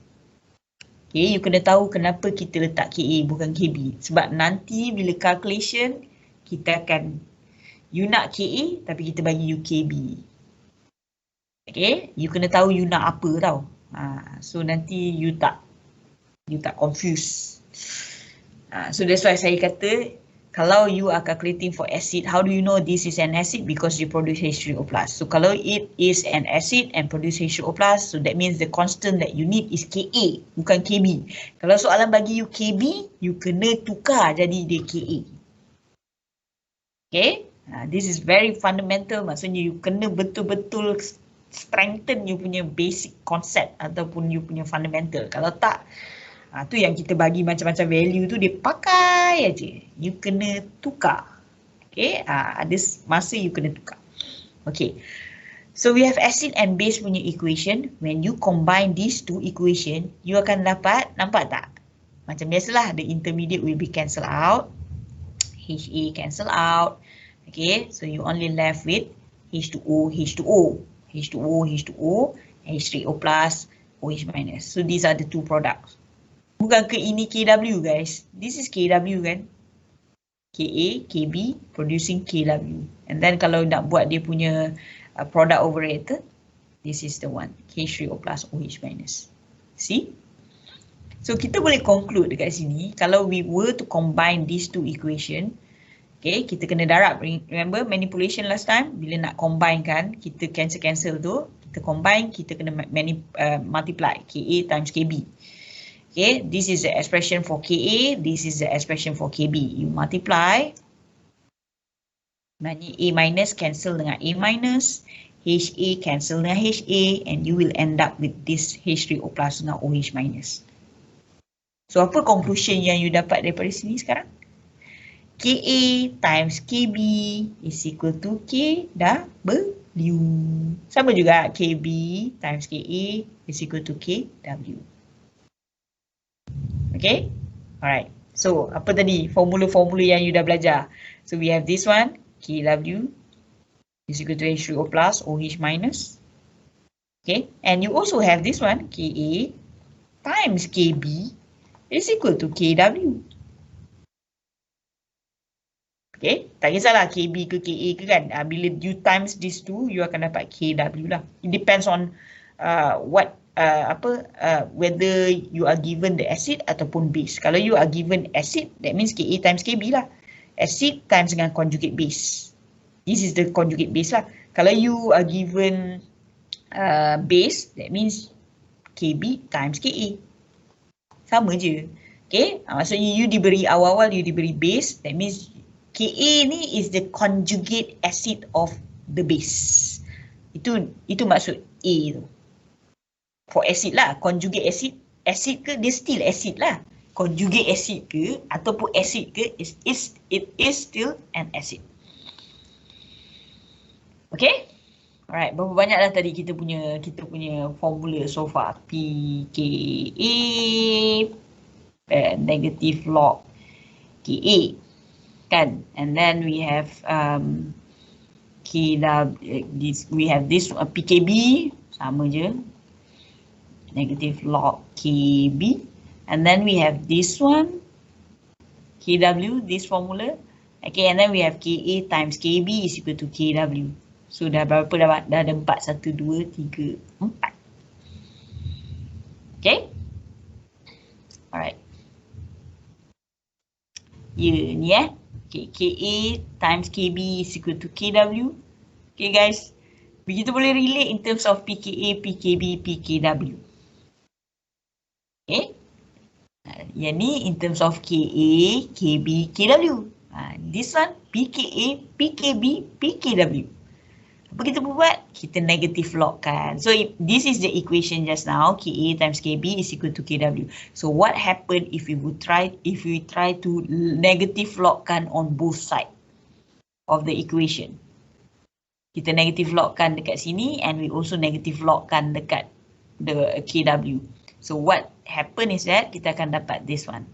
Okay, you kena tahu kenapa kita letak Ka bukan Kb. Sebab nanti bila calculation, kita akan, you nak Ka tapi kita bagi you Kb. Okay, you kena tahu you nak apa tau. So nanti you tak confused. So that's why saya kata, kalau you are calculating for acid, how do you know this is an acid? Because you produce H3O+. So kalau it is an acid and produce H3O+, so that means the constant that you need is Ka, bukan Kb. Kalau soalan bagi you Kb, you kena tukar jadi dia Ka. Okay, this is very fundamental. Maksudnya you kena betul-betul strengthen you punya basic concept ataupun you punya fundamental. Kalau tak, tu yang kita bagi macam-macam value tu dia pakai aja. You kena tukar. Okay, ada masa you kena tukar. Okay, so we have acid and base punya equation. When you combine these two equation, you akan dapat, nampak tak? Macam biasalah, the intermediate will be cancel out. Ha cancel out. Okay, so you only left with H2O, H2O, H2O, H2O, H3O+, OH minus. So these are the two products. Bukan ke ini Kw, guys. This is Kw kan. Ka, Kb producing Kw. And then kalau nak buat dia punya product operator, this is the one. H3O+, OH minus. See? So kita boleh conclude dekat sini, kalau we were to combine these two equation, okay, kita kena darab. Remember manipulation last time? Bila nak combine kan, kita cancel tu, kita combine, kita kena multiply. Ka times Kb. Okay, this is the expression for Ka, this is the expression for Kb. You multiply, maknanya A minus cancel dengan A minus, Ha cancel dengan Ha, and you will end up with this H3O+ dengan OH minus. So apa conclusion yang you dapat daripada sini sekarang? Ka times Kb is equal to Kw. Sama juga Kb times Ka is equal to Kw. Okay, alright. So apa tadi formula-formula yang you dah belajar? So we have this one, Kw is equal to H3O+, OH minus. Okay, and you also have this one, Ka times Kb is equal to Kw. Okay, tak kisahlah Kb ke Ka ke kan. Bila you times these two, you akan dapat Kw lah. It depends on whether you are given the acid ataupun base. Kalau you are given acid, that means Ka times Kb lah. Acid times dengan conjugate base. This is the conjugate base lah. Kalau you are given base, that means Kb times Ka. Sama je. Okay, maksudnya you diberi awal-awal, you diberi base, that means Ka ni is the conjugate acid of the base. Itu maksud A tu. For acid lah, conjugate acid, acid ke dia still acid lah. Conjugate acid ke ataupun acid ke, it is still an acid. Okay? Alright, berapa banyak dah tadi kita punya formula so far. pKa negative log Ka kan, and then we have we have this pKb sama je, negative log Kb, and then we have this one Kw, this formula. Okay, and then we have Ka times Kb is equal to Kw. So dah berapa dah ada 4, 1, 2, 3, 4. Okay, alright. Ni okay, Ka times Kb is equal to Kw. Okay guys, Kita boleh relate in terms of pKa, pKb, pKw. Okay. Yang ni in terms of Ka, Kb, Kw. This one pKa, pKb, pKw. Apa kita buat? Kita negative logkan. So this is the equation just now. Ka times Kb is equal to Kw. So what happen if we try to negative logkan on both sides of the equation? Kita negative logkan dekat sini and we also negative logkan dekat the Kw. So what happen is that kita akan dapat this one.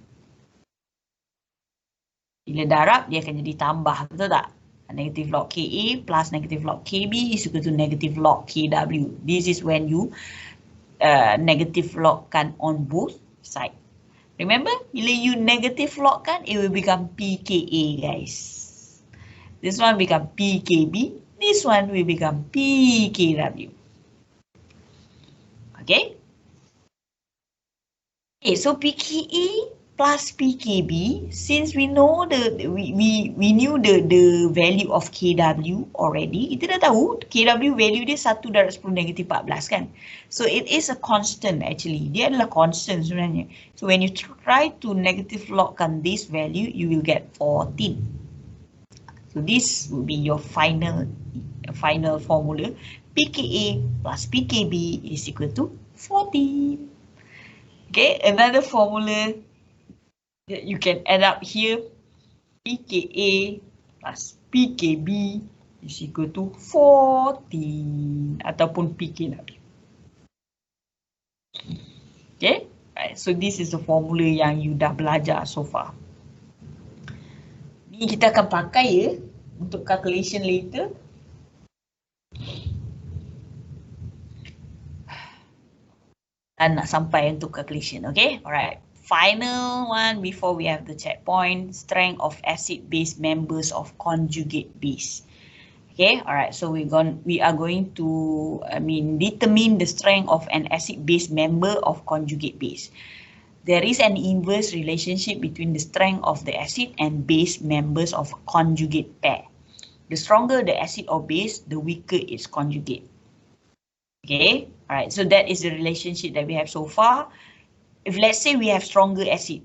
Bila darab dia akan jadi tambah, betul tak? Negative log Ka plus negative log Kb is equal to negative log Kw. This is when you negative logkan on both sides. Remember, bila you negative logkan, it will become pKa, guys. This one become pKb. This one will become pKw. Okay? Okay, so pKa plus pKb, since we know we knew the value of Kw already, kita dah tahu Kw value dia 1 darab 10 negatif 14 kan. So it is a constant actually. Dia adalah constant sebenarnya. So when you try to negative logkan this value, you will get 14. So this will be your final formula. pKa plus pKb is equal to 14. Okay, another formula that you can add up here, pKa plus pKb is equal to 14 ataupun pKw. Okay, right. So this is the formula yang you dah belajar so far. Ni kita akan pakai ya untuk calculation later. Dan nak sampai untuk calculation, okay? Alright. Final one before we have the checkpoint, strength of acid-base members of conjugate base. Okay, alright. So we are going to determine the strength of an acid-base member of conjugate base. There is an inverse relationship between the strength of the acid and base members of a conjugate pair. The stronger the acid or base, the weaker its conjugate. Okay, alright. So that is the relationship that we have so far. If let's say we have stronger acid,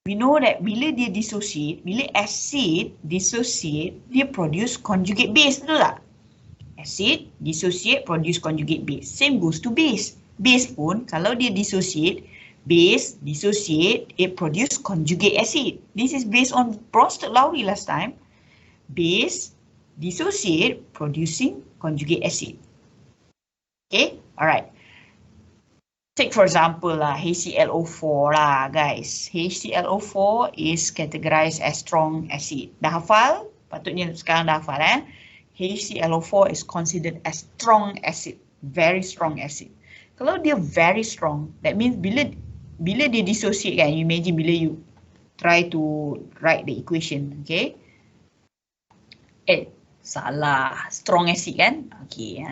we know that bila dia dissociate, bila acid dissociate, dia produce conjugate base, betul tak? Acid dissociate, produce conjugate base. Same goes to base. Base pun, kalau dia dissociate, base dissociate, it produce conjugate acid. This is based on Bronsted-Lowry last time. Base dissociate, producing conjugate acid. Okay, alright. Take for example lah, HClO4 lah guys. HClO4 is categorized as strong acid. Dah hafal? Patutnya sekarang dah hafal HClO4 is considered as strong acid. Very strong acid. Kalau dia very strong, that means bila dia dissociate kan, you imagine bila you try to write the equation, okay? Salah. Strong acid kan? Okay,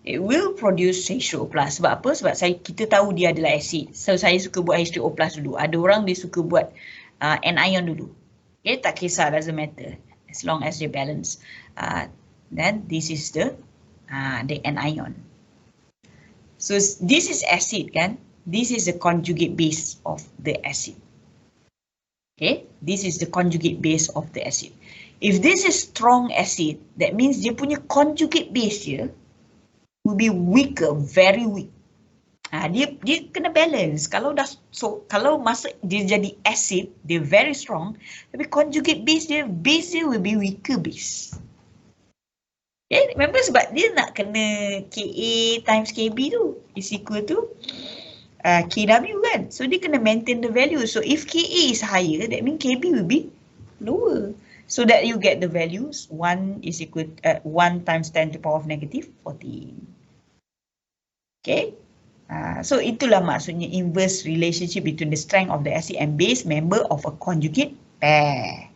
it will produce H2O+. Sebab apa? Sebab kita tahu dia adalah acid. So saya suka buat H2O+ dulu. Ada orang dia suka buat anion dulu. Okay, tak kisah, doesn't matter. As long as they balance. Then this is the anion. So this is acid kan? This is the conjugate base of the acid. Okay, this is the conjugate base of the acid. If this is strong acid, that means dia punya conjugate base dia will be weaker, very weak. Dia kena balance. Kalau masa dia jadi acid, dia very strong, tapi conjugate base dia will be weaker base. Okay, remember sebab dia nak kena Ka times Kb tu is equal to Kw kan. So dia kena maintain the value. So if Ka is higher, that means Kb will be lower. So that you get the values 1 is equal 1 times 10 to the power of negative 14. Okay. So itulah maksudnya inverse relationship between the strength of the acid and base member of a conjugate pair.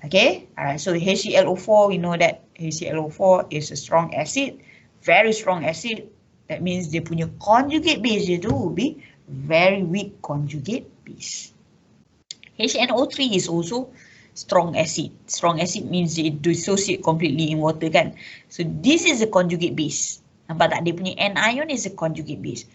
Okay. So HClO4, we know that HClO4 is a strong acid, very strong acid. That means dia punya conjugate base dia tu will be very weak conjugate base. HNO3 is also strong acid. Strong acid means it dissociate completely in water kan. So this is a conjugate base. Nampak tak? Dia punya anion is a conjugate base.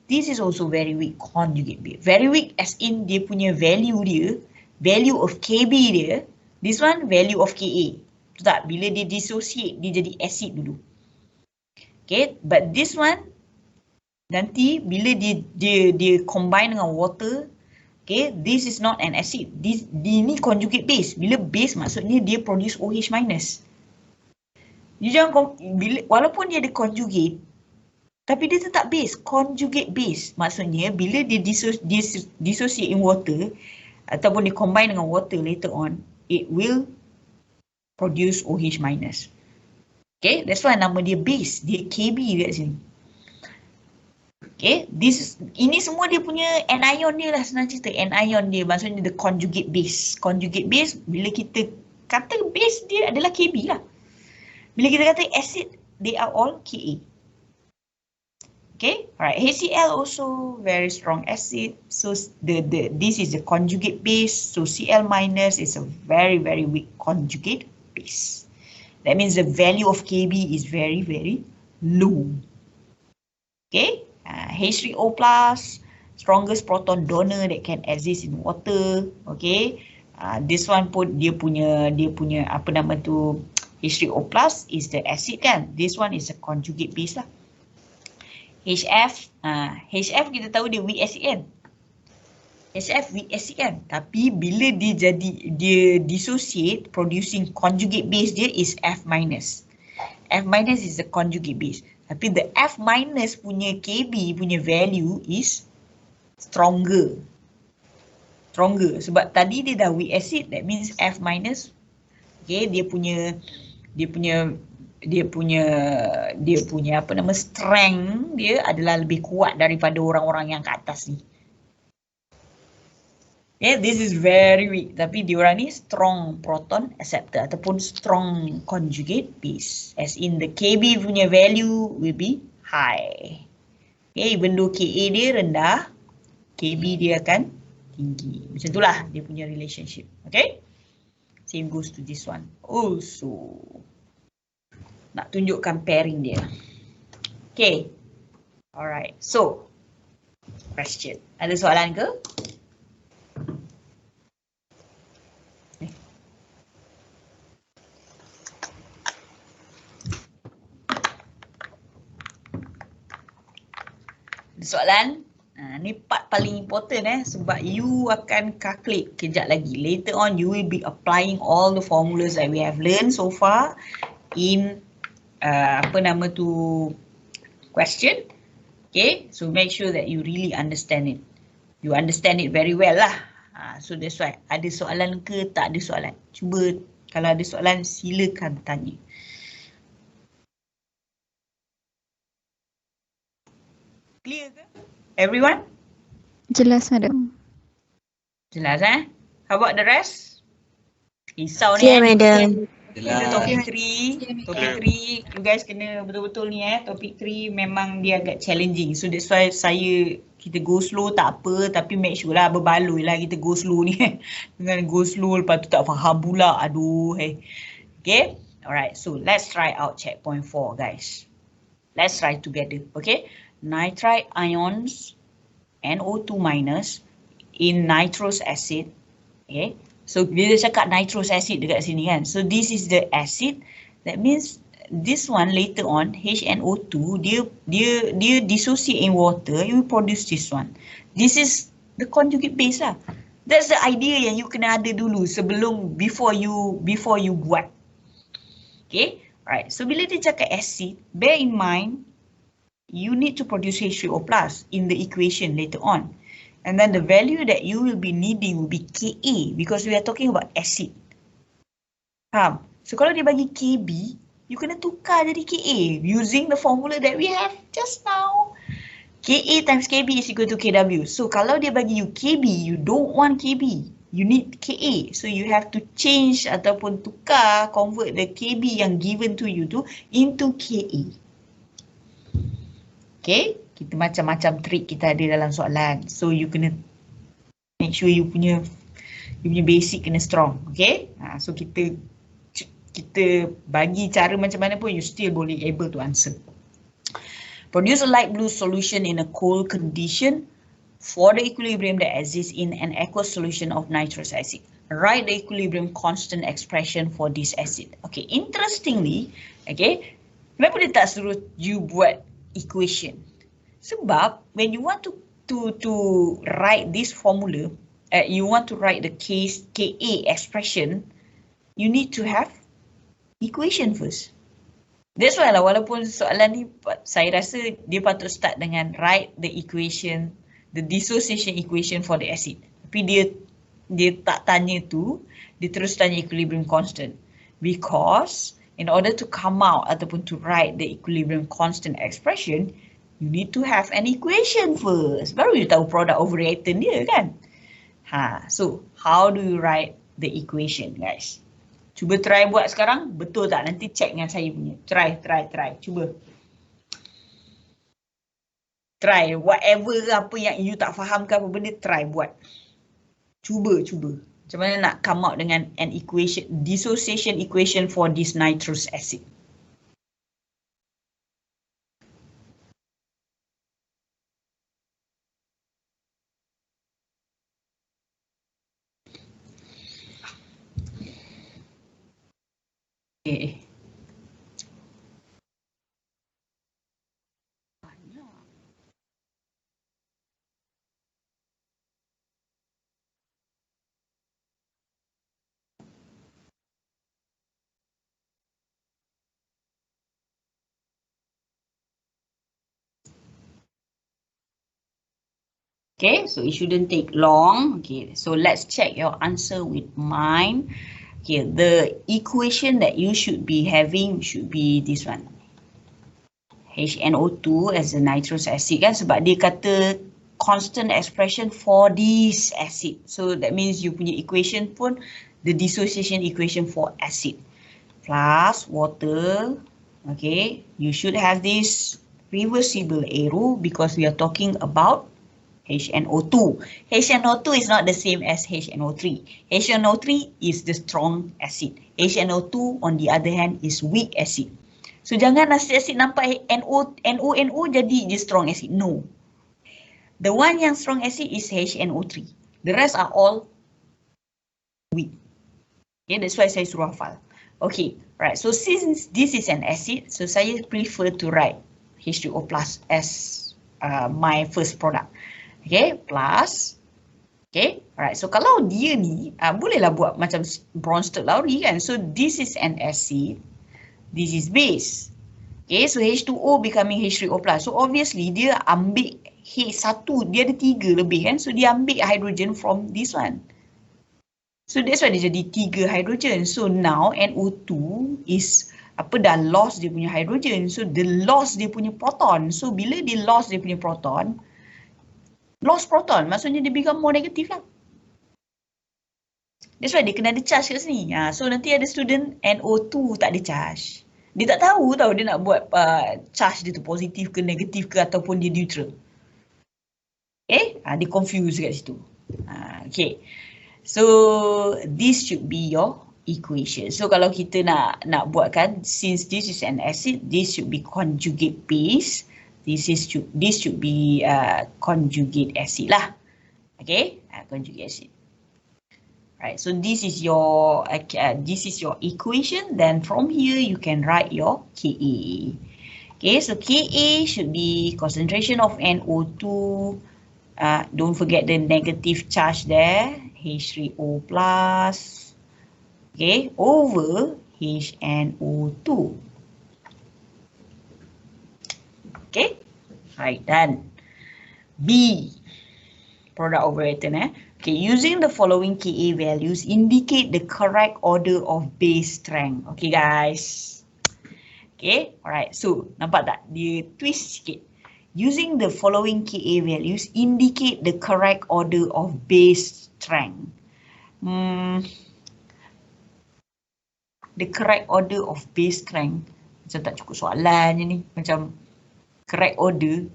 This is also very weak conjugate base. Very weak as in dia punya value dia, value of Kb dia, this one value of Ka. Betul tak? Bila dia dissociate, dia jadi acid dulu. Okay, but this one nanti bila dia combine dengan water, okay, this is not an acid. Ini conjugate base. Bila base maksudnya dia produce OH minus. You jangan walaupun dia ada conjugate, tapi dia tetap base, conjugate base. Maksudnya bila dia dissociate in water ataupun dia combine dengan water later on, it will produce OH minus. Okay, that's why nama dia base, dia Kb dekat sini. Okay, ini semua dia punya anion dia lah, senang cerita. Anion dia maksudnya the conjugate base. Conjugate base, bila kita kata base dia adalah Kb lah. Bila kita kata acid, they are all Ka. Okay, alright. HCl also very strong acid. So this is the conjugate base. So Cl minus is a very weak conjugate base. That means the value of Kb is very low. Okay. H3O plus, strongest proton donor that can exist in water. Okay, this one pun dia punya apa nama tu, H3O plus is the acid kan. This one is a conjugate base lah. HF kita tahu dia weak acid kan. HF weak acid kan. Tapi bila dia dissociate, producing conjugate base dia is F minus. F minus is the conjugate base. Tapi the F minus punya Kb punya value is stronger. Sebab tadi dia dah weak acid, that means F minus, okay, dia punya apa nama, strength dia adalah lebih kuat daripada orang-orang yang kat atas ni. Okay, this is very weak. Tapi diorang ni strong proton acceptor ataupun strong conjugate base. As in the Kb punya value will be high. Okay, even though Ka dia rendah, Kb dia akan tinggi. Macam itulah dia punya relationship. Okay. Same goes to this one. Also, nak tunjukkan pairing dia. Okay. Alright. So, question. Ada soalan ke? Soalan, ni part paling important sebab you akan calculate kejap lagi. Later on you will be applying all the formulas that we have learned so far in apa nama tu, question. Okay, so make sure that you really understand it. You understand it very well lah. So that's why ada soalan ke tak ada soalan. Cuba kalau ada soalan silakan tanya. Clear ke? Everyone? Jelas, madam. Jelas How about the rest? Risau ni madam. Kita topik 3. Topik 3, you guys kena betul-betul ni Topik 3 memang dia agak challenging. So that's why kita go slow tak apa, tapi make sure lah berbaloi lah kita go slow ni. Dengan go slow lepas tu tak faham pula. Aduh Okay. Alright, so let's try out checkpoint 4 guys. Let's try together. Okay. Nitrite ions NO2 minus in nitrous acid. Okay. So bila cakap nitrous acid dekat sini kan. So this is the acid. That means this one later on HNO2 dia dissociate in water, you will produce this one. This is the conjugate base lah. That's the idea yang you kena ada dulu sebelum before you buat. Okay. Alright. So bila dia cakap acid, bear in mind you need to produce H3O plus in the equation later on. And then the value that you will be needing will be Ka because we are talking about acid. Faham? So kalau dia bagi Kb, you kena tukar jadi Ka using the formula that we have just now. Ka times Kb is equal to Kw. So kalau dia bagi you Kb, you don't want Kb. You need Ka. So you have to change ataupun tukar, convert the Kb yang given to you tu into Ka. Okay, kita macam-macam trik kita ada dalam soalan. So you kena make sure you punya You punya basic kena strong. Okay. So kita bagi cara macam mana pun you still boleh able to answer. Produce a light blue solution in a cold condition for the equilibrium that exists in an aqueous solution of nitrous acid. Write the equilibrium constant expression for this acid. Okay, interestingly, okay, kenapa dia tak suruh you buat equation? Sebab when you want to write this formula, you want to write the Ka expression, you need to have equation first. That's why lah, walaupun soalan ni saya rasa dia patut start dengan write the equation, the dissociation equation for the acid. Tapi dia tak tanya tu, dia terus tanya equilibrium constant. Because in order to come out ataupun to write the equilibrium constant expression, you need to have an equation first. Baru you tahu product of reactant dia kan. So how do you write the equation, guys? Cuba try buat sekarang, betul tak? Nanti check dengan saya punya. Try. Cuba. Try. Whatever apa yang you tak faham ke apa benda, try buat. Cuba. Macam mana nak come out dengan an equation, dissociation equation for this nitrous acid. Okay. Okay, so it shouldn't take long. Okay, so let's check your answer with mine. Okay, the equation that you should be having should be this one. HNO2 as a nitrous acid kan, sebab dia kata constant expression for this acid. So that means you punya equation pun the dissociation equation for acid plus water. Okay, you should have this reversible arrow because we are talking about HNO2. HNO2 is not the same as HNO3. HNO3 is the strong acid. HNO2 on the other hand is weak acid. So jangan asid nampak NO jadi je strong acid. No. The one yang strong acid is HNO3. The rest are all weak. Okay, that's why saya suruh hafal. Okay, right. So since this is an acid, so saya prefer to write H2O plus as my first product. Okay, plus. Okay, alright. So kalau dia ni, bolehlah buat macam Bronsted-Lowry kan. So this is an acid, this is base. Okay, so H2O becoming H3O plus. So obviously dia ambil H1, dia ada 3 lebih kan. So dia ambil hydrogen from this one. So that's why dia jadi 3 hydrogen. So now NO2 is dah lost dia punya hydrogen. So the loss dia punya proton. So bila dia lost dia punya proton, lost proton, maksudnya dia become more negative lah. That's why dia kena ada charge kat sini. So nanti ada student NO2 tak ada charge. Dia tak tahu dia nak buat charge dia tu positif ke negatif ke ataupun dia neutral. Okay, dia confused kat situ. Okay, so this should be your equation. So kalau kita nak buatkan, since this is an acid, this should be conjugate base. This should be conjugate acid lah. Okay, conjugate acid. Right, so this is your equation. Then from here you can write your Ka. Okay, so Ka should be concentration of NO2. Don't forget the negative charge there, H3O plus. Okay, over HNO2. Okay, right, done. B, product of reactant. Okay, using the following Ka values, indicate the correct order of base strength. Okay, guys. Okay, alright. So, nampak tak? Dia twist sikit. Using the following Ka values, indicate the correct order of base strength. The correct order of base strength. Macam tak cukup soalannya ni. Macam correct order.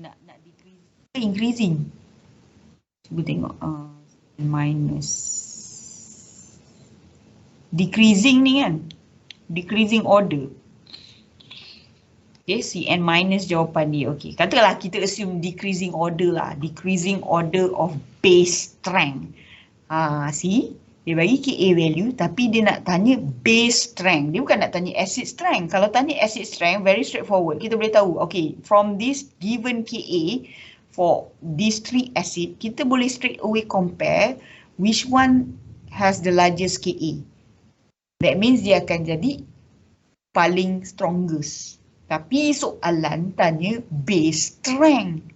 nak decrease ke increasing? Cuba tengok minus decreasing ni kan, decreasing order. Okay, CN minus jawapan dia. Okay, katakanlah kita assume decreasing order lah, decreasing order of base strength. See, dia bagi Ka value tapi dia nak tanya base strength. Dia bukan nak tanya acid strength. Kalau tanya acid strength, very straightforward. Kita boleh tahu, okay, from this given Ka for these three acid, kita boleh straight away compare which one has the largest Ka. That means dia akan jadi paling strongest. Tapi soalan tanya base strength.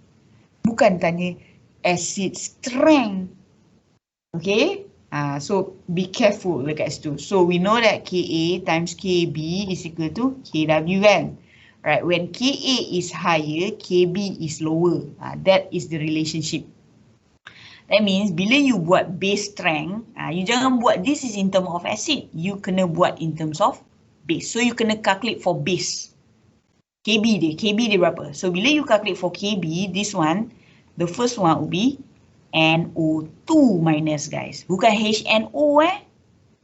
Bukan tanya acid strength. Okay? So be careful dekat situ. So we know that Ka times Kb is equal to Kw kan? Right, when Ka is higher, Kb is lower. That is the relationship. That means bila you buat base strength, you jangan buat this is in terms of acid. You kena buat in terms of base. So you kena calculate for base. Kb dia berapa? So bila you calculate for Kb, this one, the first one will be NO2 minus guys. Bukan HNO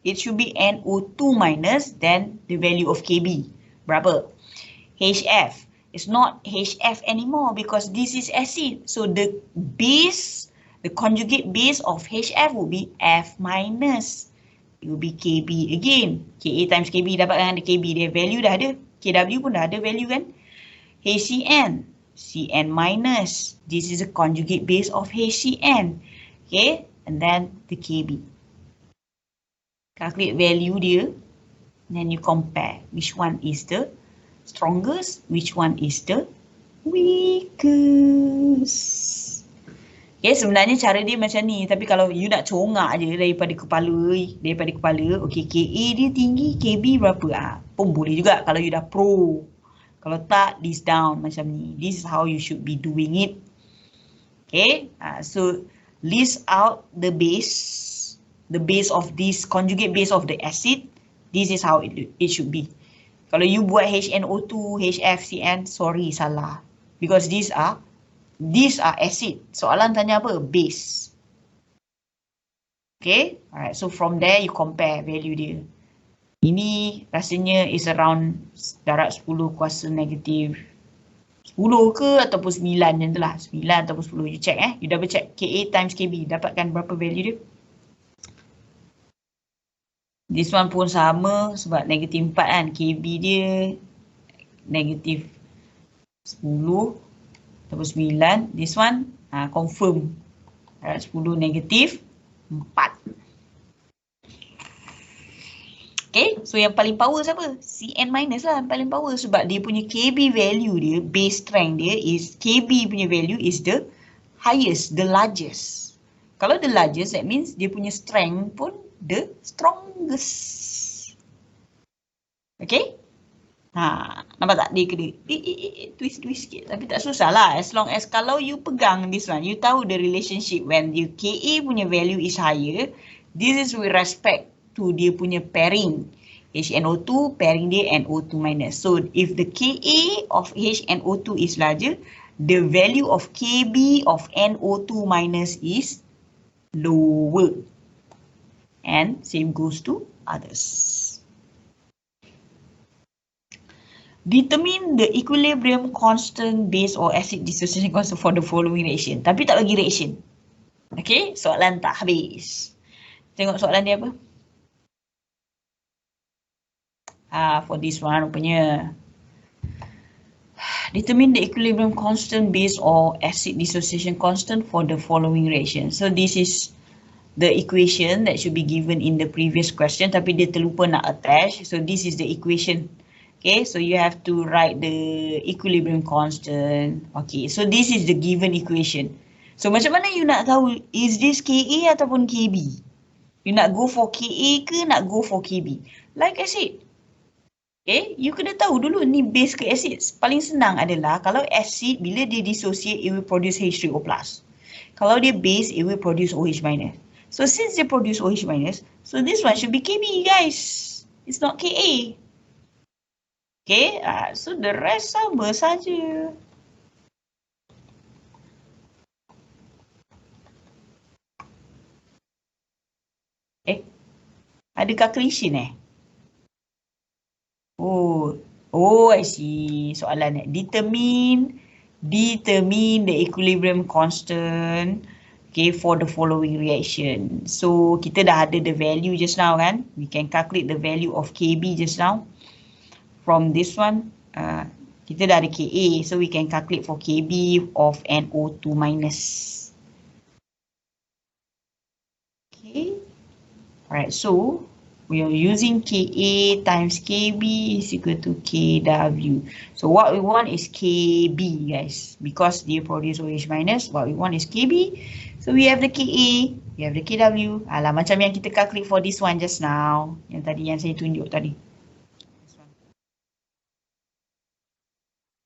It should be NO2 minus then the value of Kb. Berapa? HF. It's not HF anymore because this is acid. So the base, the conjugate base of HF will be F minus. It will be Kb again. Ka times Kb dapatkan ada Kb dia. Value dah ada. Kw pun dah ada value kan. HCN. Cn minus. This is a conjugate base of HCN. Okay. And then the Kb. Calculate value dia. Then you compare. Which one is the strongest? Which one is the weakest? Okay, sebenarnya cara dia macam ni. Tapi kalau you nak congak je daripada kepala. Okay, Ka dia tinggi, Kb berapa? Pun boleh juga kalau you dah pro. Kalau tak, list down macam ni. This is how you should be doing it. Okay, so list out the base of this conjugate base of the acid. This is how it should be. Kalau you buat HNO2, HF, Cn, sorry, salah. Because these are acid. Soalan tanya apa? Base. Okay. Alright. So from there you compare value dia. Ini rasanya is around darat 10 kuasa negatif 10 ke ataupun 9 macam tu lah. 9 ataupun 10. You check You double check. Ka times Kb. Dapatkan berapa value dia? This one pun sama sebab negatif 4 kan. Kb dia negatif 10 ataupun 9. This one confirm. 10 negatif 4. Okay, so yang paling power siapa? Cn minus lah yang paling power sebab dia punya Kb value dia, base strength dia is, Kb punya value is the highest, the largest. Kalau the largest, that means dia punya strength pun the strongest. Okay? Nampak tak? Dia kena twist sikit. Tapi tak susah lah. As long as kalau you pegang this one, you tahu the relationship when you Ka punya value is higher, this is with respect to dia punya pairing. HNO2, pairing dia NO2 minus. So, if the Ka of HNO2 is larger, the value of Kb of NO2 minus is lower. And same goes to others. Determine the equilibrium constant base or acid dissociation constant for the following reaction. Tapi tak bagi reaction. Okay, soalan tak habis. Tengok soalan dia apa? For this one rupanya. Determine the equilibrium constant base or acid dissociation constant for the following reaction. So this is the equation that should be given in the previous question tapi dia terlupa nak attach. So this is the equation. Okay, so you have to write the equilibrium constant. Okay, so this is the given equation. So macam mana you nak tahu is this Ka ataupun Kb? You nak go for Ka ke nak go for Kb? Like I said, okay, you kena tahu dulu ni base ke acid. Paling senang adalah kalau acid bila dia dissociate it will produce H3O+. Kalau dia base it will produce OH-. So since they produce OH-, so this one should be Kb guys. It's not Ka. Okay, so the rest sama saja. Ada calculation Oh, I see. Soalan determine the equilibrium constant, okay, for the following reaction. So kita dah ada the value just now kan? We can calculate the value of Kb just now. From this one, kita dah ada Ka, so we can calculate for Kb of NO2 minus. Okay, alright. So we are using Ka times Kb is equal to Kw. So what we want is Kb, guys. Because they produce OH minus, what we want is Kb. So we have the Ka, we have the Kw. Alah, macam yang kita calculate for this one just now. Yang tadi yang saya tunjuk tadi.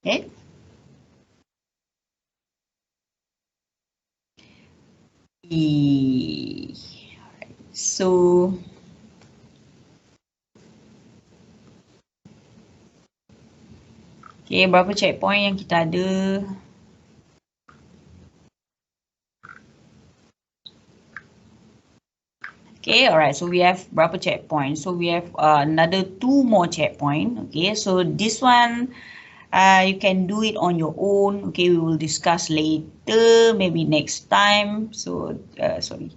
Okay. So okay, berapa checkpoint yang kita ada? Okay, alright. So we have berapa checkpoint? So we have another 2 more checkpoint. Okay, so this one you can do it on your own. Okay, we will discuss later, maybe next time. So sorry,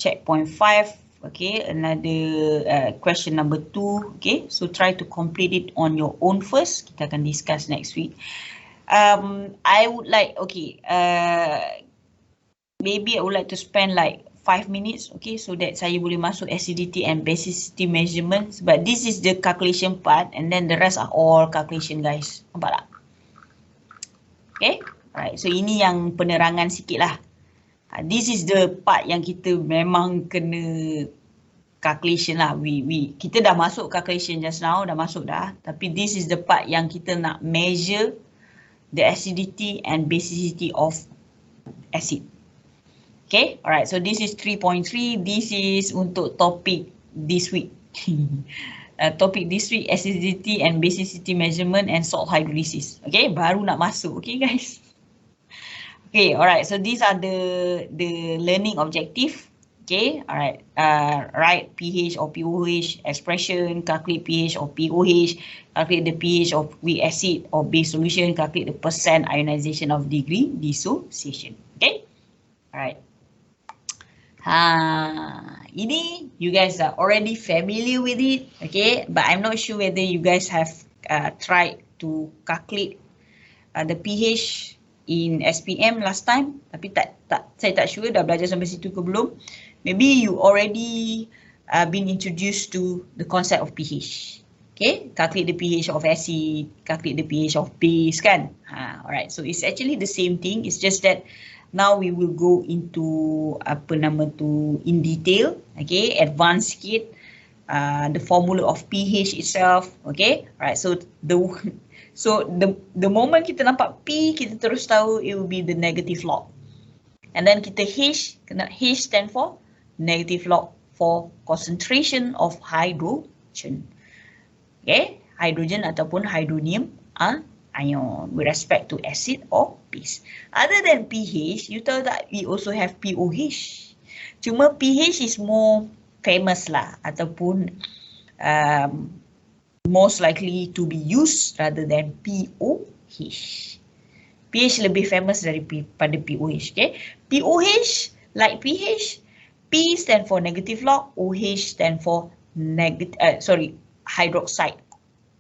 checkpoint 5. Okay, another question number 2. Okay, so try to complete it on your own first. Kita akan discuss next week. I would like, okay, maybe I would like to spend like 5 minutes, okay, so that saya boleh masuk acidity and basicity measurements. But this is the calculation part, and then the rest are all calculation, guys. Nampak tak? Okay, alright. So ini yang penerangan sikit lah. This is the part yang kita memang kena calculation lah. Kita dah masuk calculation just now, dah masuk dah. Tapi this is the part yang kita nak measure the acidity and basicity of acid. Okay, alright. So this is 3.3. This is untuk topik this week. Topik this week, acidity and basicity measurement and salt hydrolysis. Okay, baru nak masuk. Okay, guys. Okay, alright. So these are the learning objective. Okay, alright. Write pH or pOH expression, calculate pH or pOH, calculate the pH of weak acid or base solution, calculate the percent ionization of degree dissociation. Okay, alright. Ini you guys are already familiar with it, okay? But I'm not sure whether you guys have tried to calculate the pH in SPM last time. Tapi saya tak sure dah belajar sampai situ ke belum. Maybe you already been introduced to the concept of pH. Okay, calculate the pH of acid, calculate the pH of base kan? Alright, so it's actually the same thing. It's just that now we will go into in detail, okay, advanced sikit, the formula of pH itself, okay, right. So the moment kita nampak P, kita terus tahu it will be the negative log, and then kita H stand for negative log for concentration of hydrogen, okay, hydrogen ataupun hydronium ion with respect to acid or base. Other than pH, you tahu that we also have pOH. Cuma pH is more famous lah ataupun most likely to be used rather than pOH. pH lebih famous daripada pOH. Okay, pOH like pH, P stand for negative log, OH stand for hydroxide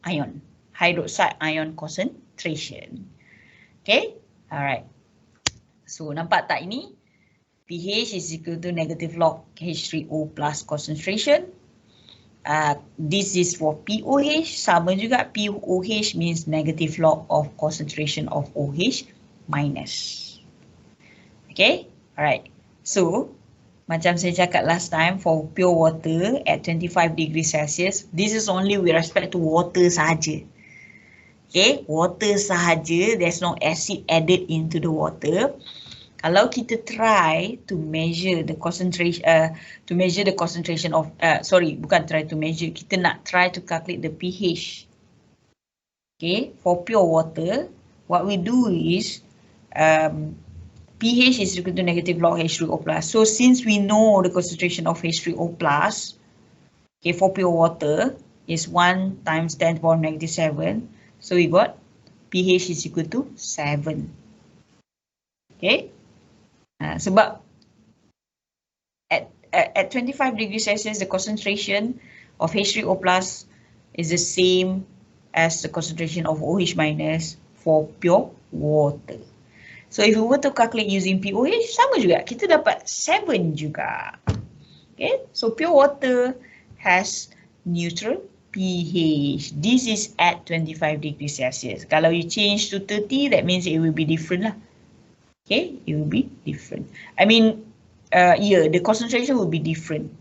ion concentration. Okay, alright. So nampak tak ini? pH is equal to negative log H3O plus concentration. This is for pOH. Sama juga, pOH means negative log of concentration of OH minus. Okay, alright. So macam saya cakap last time, for pure water at 25 degrees Celsius, this is only with respect to water sahaja. Okay, water sahaja, there's no acid added into the water. Kalau kita try to measure the concentration, of, kita nak try to calculate the pH. Okay, for pure water, what we do is, pH is equal to negative log H3O plus. So since we know the concentration of H3O plus, Okay, for pure water is 1 times 10 to the power negative 7. So we got pH is equal to 7. Okay. Sebab at 25 degrees Celsius, the concentration of H3O plus is the same as the concentration of OH minus for pure water. So if we were to calculate using pOH, sama juga. Kita dapat 7 juga. Okay, so pure water has neutral pH. This is at 25 degrees Celsius. Kalau you change to 30, that means it will be different lah. Okay, it will be different. I mean, the concentration will be different.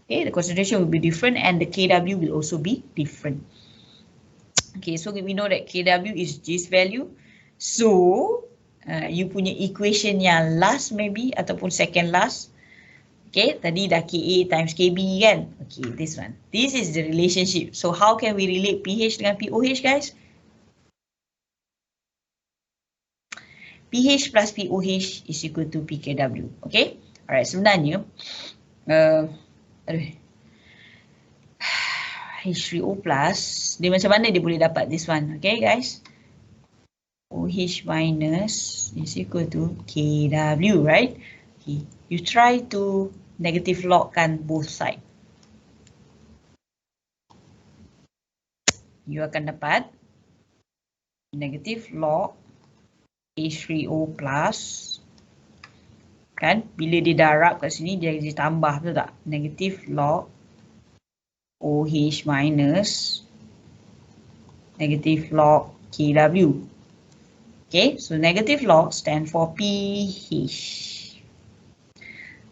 Okay, the concentration will be different and the Kw will also be different. Okay, so we know that Kw is this value. So, you punya equation yang last maybe ataupun second last. Okay, tadi dah Ka times Kb kan? Okay, this one. This is the relationship. So, how can we relate pH dengan pOH, guys? pH plus pOH is equal to pKw. Okay, alright. Sebenarnya, H3O plus, dia macam mana dia boleh dapat this one? Okay, guys. OH minus is equal to Kw, right? Okay. You try to negative logkan both side. You akan dapat negative log H3O plus. Kan? Bila dia darab kat sini, dia ditambah, betul tak? Negative log OH minus negative log Kw. Okay, so negative log stand for pH.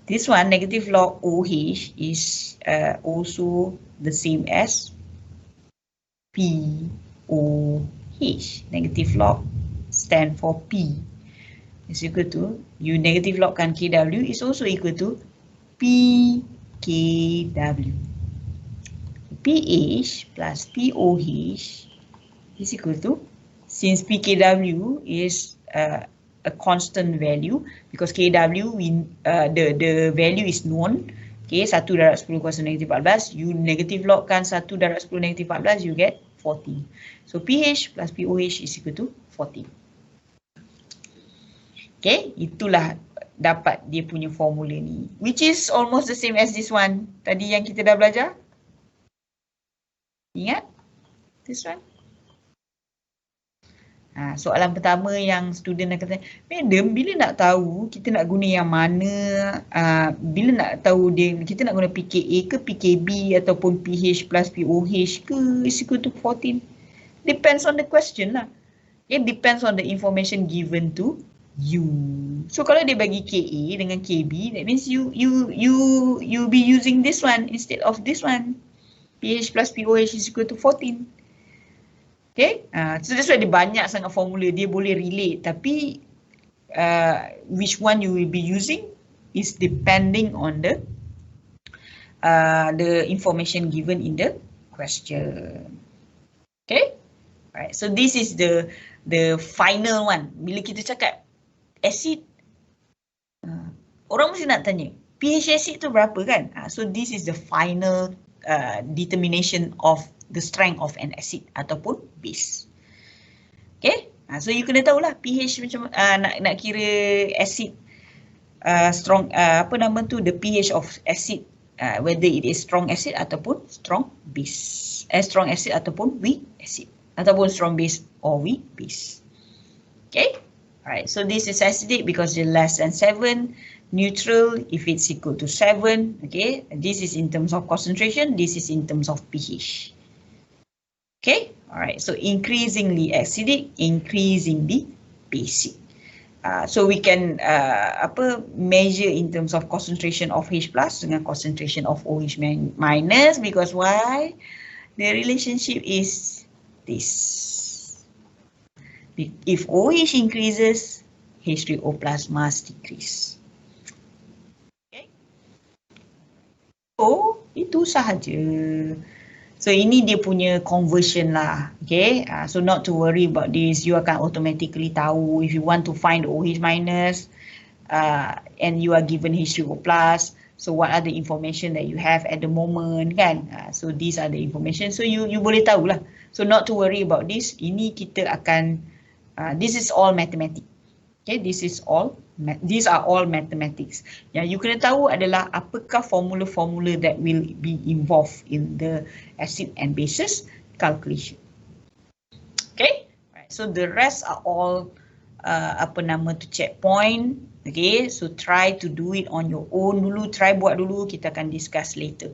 This one, negative log OH, is also the same as pOH. Negative log stand for P is equal to, you negative logkan Kw is also equal to pKw. pH plus pOH is equal to, since pKw is a constant value, because Kw, the value is known. Okay, 1 darab 10 kuasa negatif 14, you negative logkan 1 darab 10 negatif 14, you get 14. So pH plus pOH is equal to 14. Okay, itulah dapat dia punya formula ni, which is almost the same as this one tadi yang kita dah belajar. Ingat? This one. Soalan pertama yang student nak kata, Madam, bila nak tahu kita nak guna yang mana, bila nak tahu dia, kita nak guna pKa ke pKb ataupun pH plus pOH ke is equal to 14? Depends on the question lah. It depends on the information given to you. So kalau dia bagi Ka dengan Kb, that means you be using this one instead of this one. pH plus pOH is equal to 14. Okay, so that's why dia banyak sangat formula, dia boleh relate, tapi which one you will be using is depending on the information given in the question. Okay, alright. So this is the final one. Bila kita cakap acid, orang mesti nak tanya pH acid tu berapa kan? So this is the final determination of the strength of an acid ataupun base. Okay, so you kena tahulah pH macam nak kira acid strong, apa nama tu, the pH of acid, whether it is strong acid ataupun strong base, strong acid ataupun weak acid, ataupun strong base or weak base. Okay, alright. So this is acidic because it's less than 7. Neutral if it's equal to 7. Okay, this is in terms of concentration. This is in terms of pH. Okay, alright. So increasingly acidic, increasingly basic. So we can measure in terms of concentration of H plus dengan concentration of OH minus, because why? The relationship is this. If OH increases, H3O plus must decrease. Okay. So itu sahaja. So ini dia punya conversion lah, okay. So not to worry about this. You akan automatically tahu if you want to find the OH minus and you are given H3O plus. So what are the information that you have at the moment kan? So these are the information. So you boleh tahulah. So not to worry about this. Ini kita akan, this is all mathematics. Okay, these are all mathematics. Yang you kena tahu adalah apakah formula-formula that will be involved in the acid and bases calculation. Okay, right. So the rest are all checkpoint. Okay, so try to do it on your own dulu. Try buat dulu. Kita akan discuss later.